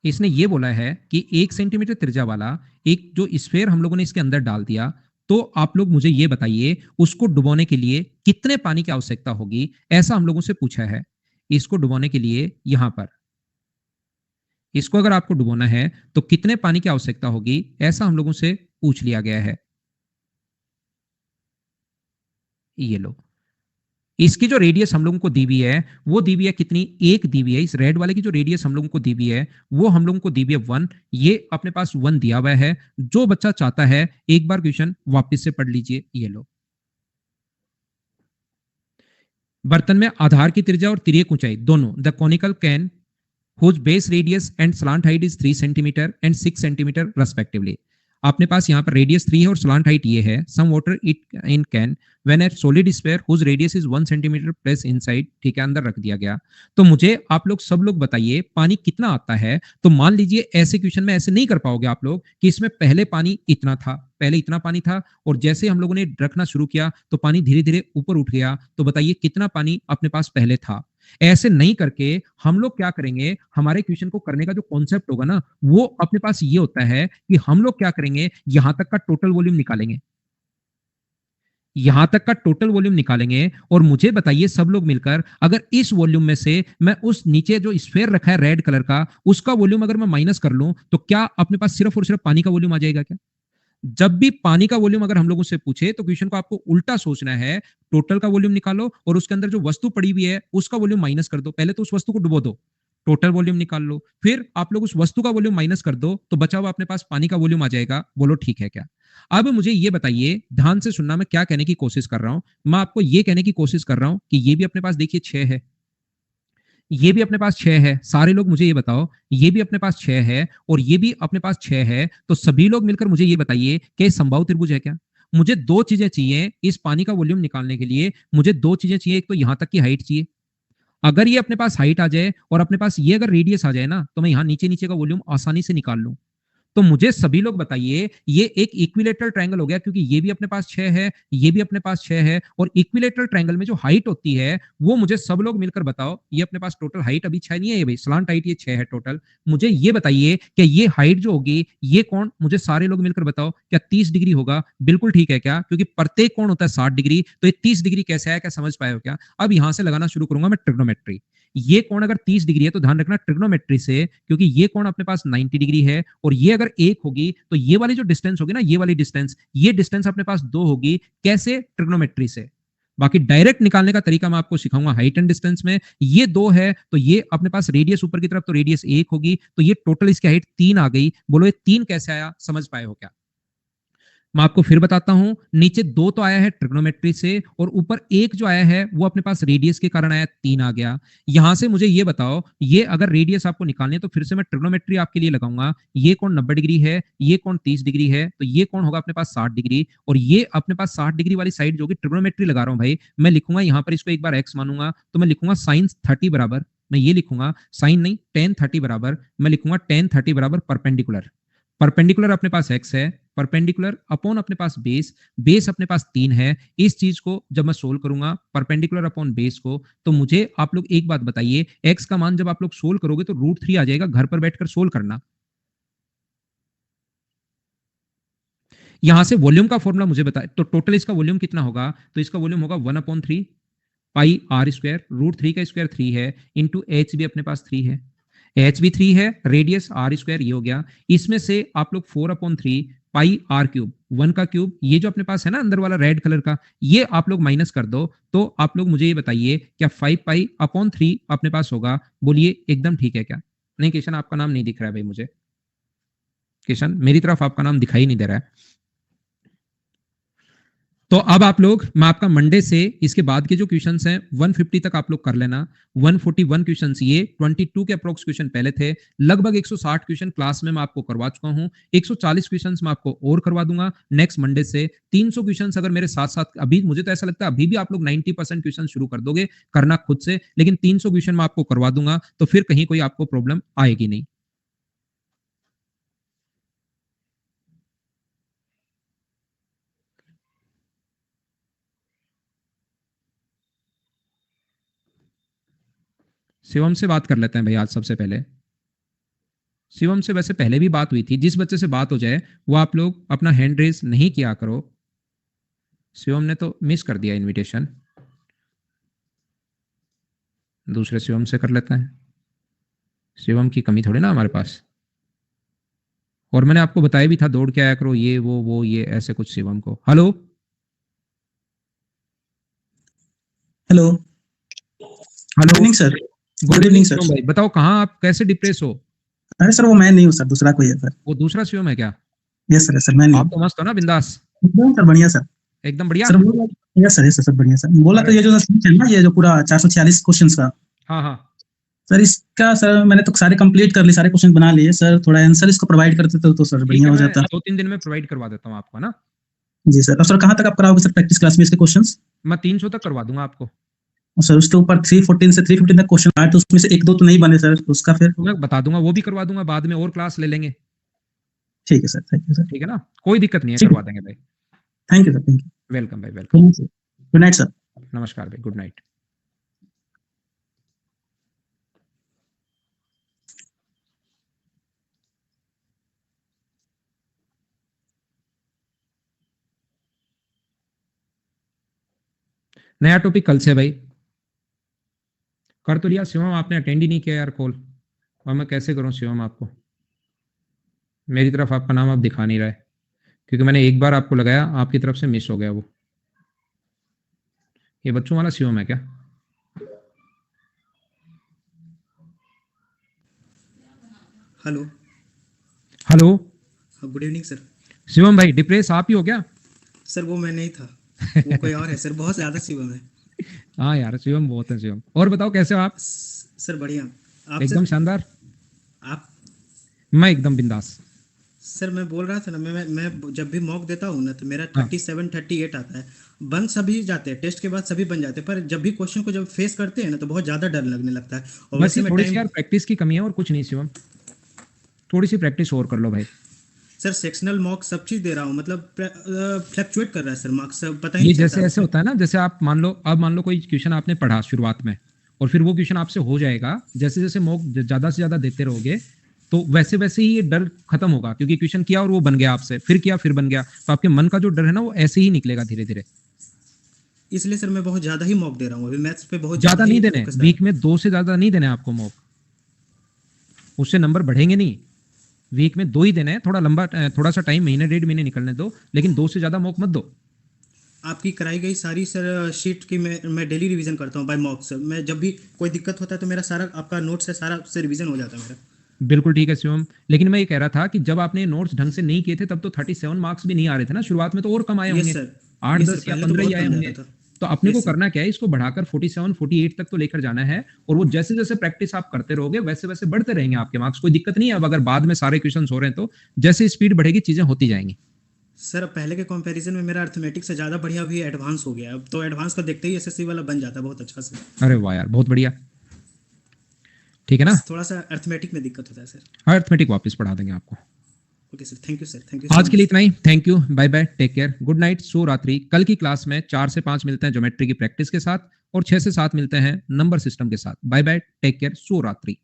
इसने ये बोला है कि 1 सेंटीमीटर त्रिज्या वाला एक जो स्फेयर हम लोगों ने इसके अंदर डाल दिया, तो आप लोग मुझे ये बताइए उसको डुबोने के लिए कितने पानी की आवश्यकता होगी? ऐसा हम लोगों से पूछा है। इसको डुबोने के लिए यहां पर इसको अगर आपको डुबोना है तो कितने पानी की आवश्यकता होगी, ऐसा हम लोगों से पूछ लिया गया है। ये लो, इसकी जो रेडियस हम लोगों को दी हुई है वो दी हुई है कितनी, एक दी हुई है। इस रेड वाले की जो रेडियस हम लोगों को दी हुई है वो हम लोगों को दी हुई है 1। ये अपने पास 1 दिया हुआ है। जो बच्चा चाहता है एक बार क्वेश्चन वापस से पढ़ लीजिए। ये लो, बर्तन में आधार की त्रिज्या और तिर्यक ऊंचाई दोनों, the conical can whose base radius and slant height is 3 centimeter and 6 centimeter respectively। आपने पास यहाँ पर रेडियस 3 है और स्लांट हाइट ये है। Some water it in can when a solid sphere whose radius is 1 centimetre place inside, ठीक है, अंदर रख दिया गया। तो मुझे आप लोग सब लोग बताइए पानी कितना आता है। तो मान लीजिए ऐसे क्वेश्चन में ऐसे नहीं कर पाओगे आप लोग कि इसमें पहले पानी इतना था, पहले इतना पानी था और जैसे हम लोगों ने रखना शुरू किया तो पानी धीरे धीरे ऊपर उठ गया। तो बताइए कितना पानी अपने पास पहले था। ऐसे नहीं करके हम लोग क्या करेंगे, हमारे क्वेश्चन को करने का जो कॉन्सेप्ट होगा ना वो अपने पास ये होता है कि हम लोग क्या करेंगे, यहां तक का टोटल वॉल्यूम निकालेंगे, यहां तक का टोटल वॉल्यूम निकालेंगे। और मुझे बताइए सब लोग मिलकर, अगर इस वॉल्यूम में से मैं उस नीचे जो स्फीयर रखा है रेड कलर का उसका वॉल्यूम अगर मैं माइनस कर लूं तो क्या अपने पास सिर्फ और सिर्फ पानी का वॉल्यूम आ जाएगा क्या? जब भी पानी का वॉल्यूम अगर हम लोगों से पूछे तो क्वेश्चन को आपको उल्टा सोचना है। टोटल का वॉल्यूम निकालो और उसके अंदर जो वस्तु पड़ी हुई है उसका वॉल्यूम माइनस कर दो। पहले तो उस वस्तु को डुबो दो, टोटल वॉल्यूम निकाल लो, फिर आप लोग उस वस्तु का वॉल्यूम माइनस कर दो तो बचा हुआ अपने पास पानी का वॉल्यूम आ जाएगा। बोलो ठीक है क्या? अब मुझे ये बताइए, ध्यान से सुनना, मैं क्या कहने की कोशिश कर रहा हूं। मैं आपको ये कहने की कोशिश कर रहा हूं कि ये भी अपने पास देखिए 6 है, ये भी अपने पास 6 है। सारे लोग मुझे ये बताओ, ये भी अपने पास 6 है और ये भी अपने पास 6 है। तो सभी लोग मिलकर मुझे ये बताइए कि ये समबाहु त्रिभुज है क्या? मुझे दो चीजें चाहिए इस पानी का वॉल्यूम निकालने के लिए। मुझे दो चीजें चाहिए, एक तो यहां तक की हाइट चाहिए। अगर ये अपने पास हाइट आ जाए और अपने पास ये अगर रेडियस आ जाए ना तो मैं यहां नीचे नीचे का वॉल्यूम आसानी से निकाल लूं। तो मुझे सभी लोग बताइए, ये एक इक्विलेटरल ट्रायंगल हो गया क्योंकि ये भी अपने पास 6 है, ये भी अपने पास 6 है। और इक्विलेटरल ट्रायंगल में जो हाइट होती है वो मुझे सब लोग मिलकर बताओ। ये अपने पास टोटल हाइट अभी 6 नहीं है, ये भाई स्लांट हाइट ये 6 है टोटल। मुझे ये बताइए कि ये हाइट जो होगी ये कौन, मुझे सारे लोग मिलकर बताओ, क्या 30 डिग्री होगा? बिल्कुल ठीक है क्या? क्योंकि प्रत्येक कोण होता है 60 डिग्री, तो ये 30 डिग्री कैसे आया, क्या समझ पाए हो क्या? अब यहां से लगाना शुरू करूंगा मैं ट्रिग्नोमेट्री। ये कोण अगर 30 डिग्री है तो ध्यान रखना ट्रिग्नोमेट्री से, क्योंकि ये कोण अपने पास 90 डिग्री है और ये अगर 1 होगी तो ये वाली जो डिस्टेंस होगी ना, ये वाली डिस्टेंस, ये डिस्टेंस अपने पास 2 होगी। कैसे? ट्रिग्नोमेट्री से। बाकी डायरेक्ट निकालने का तरीका मैं आपको सिखाऊंगा हाइट एंड डिस्टेंस में। ये 2 है तो ये अपने पास रेडियस ऊपर की तरफ, तो रेडियस 1 होगी, तो ये टोटल इसकी हाइट 3 आ गई। बोलो ये 3 कैसे आया, समझ पाए हो क्या? मैं आपको फिर बताता हूं, नीचे 2 तो आया है ट्रिग्नोमेट्री से और ऊपर 1 जो आया है वो अपने पास रेडियस के कारण आया, 3 आ गया। यहां से मुझे ये बताओ, ये अगर रेडियस आपको निकालनी है तो फिर से मैं ट्रिग्नोमेट्री आपके लिए लगाऊंगा। ये कोण 90 डिग्री है, ये कोण 30 डिग्री है, तो ये कोण होगा अपने पास 60 डिग्री। और ये अपने पास 60 डिग्री वाली साइड जो कि ट्रिग्नोमेट्री लगा रहा हूं भाई, मैं लिखूंगा यहां पर इसको एक बार एक्स मानूंगा तो मैं लिखूंगा साइन 30 बराबर, मैं ये लिखूंगा साइन नहीं टेन 30 बराबर, मैं लिखूंगा टेन 30 बराबर परपेंडिकुलर। परपेंडिकुलर अपने पास एक्स है, परपेंडिकुलर अपॉन अपने पास बेस, बेस अपने पास 3 है। इस चीज को जब मैं सोल्व करूंगा परपेंडिकुलर अपॉन बेस को, तो मुझे आप लोग एक बात बताइए, एक्स का मान जब आप लोग सोल्व करोगे तो √3 आ जाएगा। घर पर बैठकर सोल्व करना। यहां से वॉल्यूम का फॉर्मूला मुझे बताए तो टोटल इसका वॉल्यूम कितना होगा, तो इसका वॉल्यूम होगा 1/3 पाई आर स्क्वायर, √3 का स्क्वायर 3 है, इंटू एच भी अपने पास 3 है, एच भी 3 है, रेडियस आर स्क्वायर ये हो गया। इसमें से आप लोग 4/3 पाई आर क्यूब, 1 का क्यूब, ये जो अपने पास है ना अंदर वाला रेड कलर का, ये आप लोग माइनस कर दो। तो आप लोग मुझे ये बताइए क्या 5 पाई/3 अपने पास होगा? बोलिए एकदम ठीक है क्या? नहीं किशन आपका नाम नहीं दिख रहा है भाई मुझे, किशन मेरी तरफ आपका नाम दिखाई नहीं दे रहा है। तो अब आप लोग, मैं आपका मंडे से इसके बाद के जो क्वेश्चंस हैं 150 तक आप लोग कर लेना। 141 क्वेश्चंस, ये 22 के अप्रोक्स क्वेश्चन पहले थे। लगभग 160 क्वेश्चन क्लास में मैं आपको करवा चुका हूं। 140 क्वेश्चंस मैं आपको और करवा दूंगा नेक्स्ट मंडे से। 300 क्वेश्चंस अगर मेरे साथ साथ, अभी मुझे तो ऐसा लगता है अभी भी आप लोग 90% क्वेश्चन शुरू कर दोगे करना खुद से, लेकिन 300 क्वेश्चन मैं आपको करवा दूंगा तो फिर कहीं कोई आपको प्रॉब्लम आएगी नहीं। शिवम से बात कर लेते हैं भाई आज सबसे पहले। शिवम से वैसे पहले भी बात हुई थी, जिस बच्चे से बात हो जाए वो आप लोग अपना हैंड रेज नहीं किया करो। शिवम ने तो मिस कर दिया इनविटेशन, दूसरे शिवम से कर लेते हैं। शिवम की कमी थोड़ी ना हमारे पास। और मैंने आपको बताया भी था दौड़ के आया करो, ये वो ये ऐसे कुछ शिवम को। Hello hello, good hello. Evening sir. Good good evening evening sir. Shivam भाई, बताओ कहाँ आप, कैसे डिप्रेस हो? अरे सर, वो मैं नहीं हूँ सर, दूसरा कोई है सर। वो दूसरा शिवम है क्या? यस सर, यस सर, मैं नहीं आप हूँ। तो मस्त हो ना, बिंदास? एकदम सर बढ़िया सर। एकदम बढ़िया। सर बोला। Yes sir, yes sir, sir बढ़िया सर। बोला अरे तो ये जो सर है ना, ये जो पूरा 446 क्वेश्चंस का। हाँ हाँ। सर इसका सर मैंने तो सारे कंप्लीट कर लिए, सारे क्वेश्चन बना लिए सर। थोड़ा आंसर इसको प्रोवाइड करते तो सर ठीक बढ़िया है, हो मैं जाता। 2-3 दिन में प्रोवाइड करवा देता हूँ आपको ना। जी सर। और सर कहाँ तक आप कराओगे सर प्रैक्टिस क्लास में इसके क्वेश्चंस? मैं 300 तक करवा दूंगा आपको। और सर उसके ऊपर 314 से 315 तक क्वेश्चन आए, तो उसमें से एक दो तो नहीं बने सर, तो उसका फिर? तो मैं बता दूंगा, वो भी करवा दूंगा बाद में, और क्लास ले लेंगे। ठीक है सर, थैंक यू सर। ठीक है ना, कोई दिक्कत नहीं है, ठीक है, करवा देंगे भाई। Thank you sir, thank welcome भाई, welcome. You. Good night sir. नमस्कार भाई, गुड नाइट। नया टॉपिक कल से भाई। कर तो लिया शिवम, आपने अटेंड ही नहीं किया यार कॉल, और मैं कैसे करूं शिवम आपको? मेरी तरफ आपका नाम अब दिखा नहीं रहा है, क्योंकि मैंने एक बार आपको लगाया, आपकी तरफ से मिस हो गया वो। ये बच्चों वाला शिवम है क्या? हेलो। हेलो। हाँ, गुड इवनिंग सर। शिवम भाई, डिप्रेस आप ही हो क्या? सर वो मैं नहीं था, वो कोई और है सर, बहुत ज़्यादा शिवम है। हाँ यार, शिवम बहुत है शिवम। और बताओ कैसे हो आप? सर बढ़िया। आप एकदम सर? शानदार। आप? मैं एकदम बिंदास। सर मैं बोल रहा था ना, मैं जब भी मॉक देता हूँ ना तो मेरा हाँ 37-38 आता है। बन सभी जाते हैं, टेस्ट के बाद सभी बन जाते हैं, पर जब भी क्वेश्चन को जब फेस करते हैं ना तो बहुत ज़्यादा डर लगने लगता है। और बस वैसे ये में थोड़ी सी टाइम। यार प्रैक्टिस की कमी है, और कुछ नहीं शिवम। थोड़ी सी प्रैक्टिस और कर लो भाई। सर सेक्शनल मॉक सब चीज़ दे रहा हूँ, मतलब फ्लक्चुएट कर रहा है सर मार्क्स, पता ही ये नहीं चलता जैसे है ऐसे उसमें। होता है ना, जैसे आप मान लो, अब मान लो कोई क्वेश्चन आपने पढ़ा शुरुआत में, और फिर वो क्वेश्चन आपसे हो जाएगा, जैसे जैसे मॉक ज्यादा से ज्यादा देते रहोगे, तो वैसे वैसे ही ये डर खत्म होगा, क्योंकि क्वेश्चन किया और वो बन गया आपसे, फिर किया फिर बन गया, तो आपके मन का जो डर है ना, वो ऐसे ही निकलेगा धीरे धीरे। इसलिए सर मैं बहुत ज़्यादा ही मॉक दे रहा हूँ, अभी मैथ्स पे बहुत ज़्यादा ज्यादा ही नहीं देने, फोकस वीक डाल। में 2 से ज्यादा नहीं देने आपको मॉक, उससे नंबर बढ़ेंगे नहीं। वीक में 2 ही देने हैं, थोड़ा लंबा, थोड़ा सा टाइम, महीने 1.5 महीने निकलने दो, लेकिन 2 से ज्यादा मॉक मत दो। आपकी कराई गई सारी सर शीट की मैं डेली रिवीजन करता हूँ बाय मॉक सर। मैं जब भी कोई दिक्कत होता है तो मेरा सारा आपका नोट्स है, सारा से रिवीजन हो जाता है मेरा। बिल्कुल ठीक है शिवम, लेकिन मैं ये कह रहा था कि जब आपने नोट्स ढंग से नहीं किए थे, तब तो 37 मार्क्स भी नहीं आ रहे थे ना शुरुआत में, तो और कम आए यस होंगे, सर। आठ यस सर, दस या पहले तो 15 ही बहुत आए कम होंगे। जाता था। तो अपने को यस सर। करना क्या है, इसको बढ़ाकर 47-48 तक तो लेकर जाना है, और वो जैसे जैसे प्रैक्टिस आप करते रहोगे वैसे वैसे बढ़ते रहेंगे आपके मार्क्स, कोई दिक्कत नहीं है। अब अगर बाद में सारे क्वेश्चन हो रहे हैं, तो जैसे स्पीड बढ़ेगी चीजें होती जाएंगी। सर अब पहले के कंपैरिजन में मेरा अर्थमेटिक से ज़्यादा बढ़िया भी एडवांस हो गया है। अब तो एडवांस का देखते ही एसएससी वाला बन जाता है बहुत अच्छा से। अरे वाह यार, बहुत बढ़िया। ठीक है ना, बस थोड़ा सा अर्थमेटिक में दिक्कत होता है सर। अर्थमेटिक वापस पढ़ा देंगे आपको। Okay sir, thank you sir, thank you so आज के लिए मच। इतना ही, thank you, bye bye, take care, good night, सो रात्रि। कल की क्लास में 4 से 5 मिलते हैं ज्योमेट्री की प्रैक्टिस के साथ, और 6 से 7 मिलते हैं नंबर सिस्टम के साथ। बाय बाय, टेक केयर, सो रात्रि।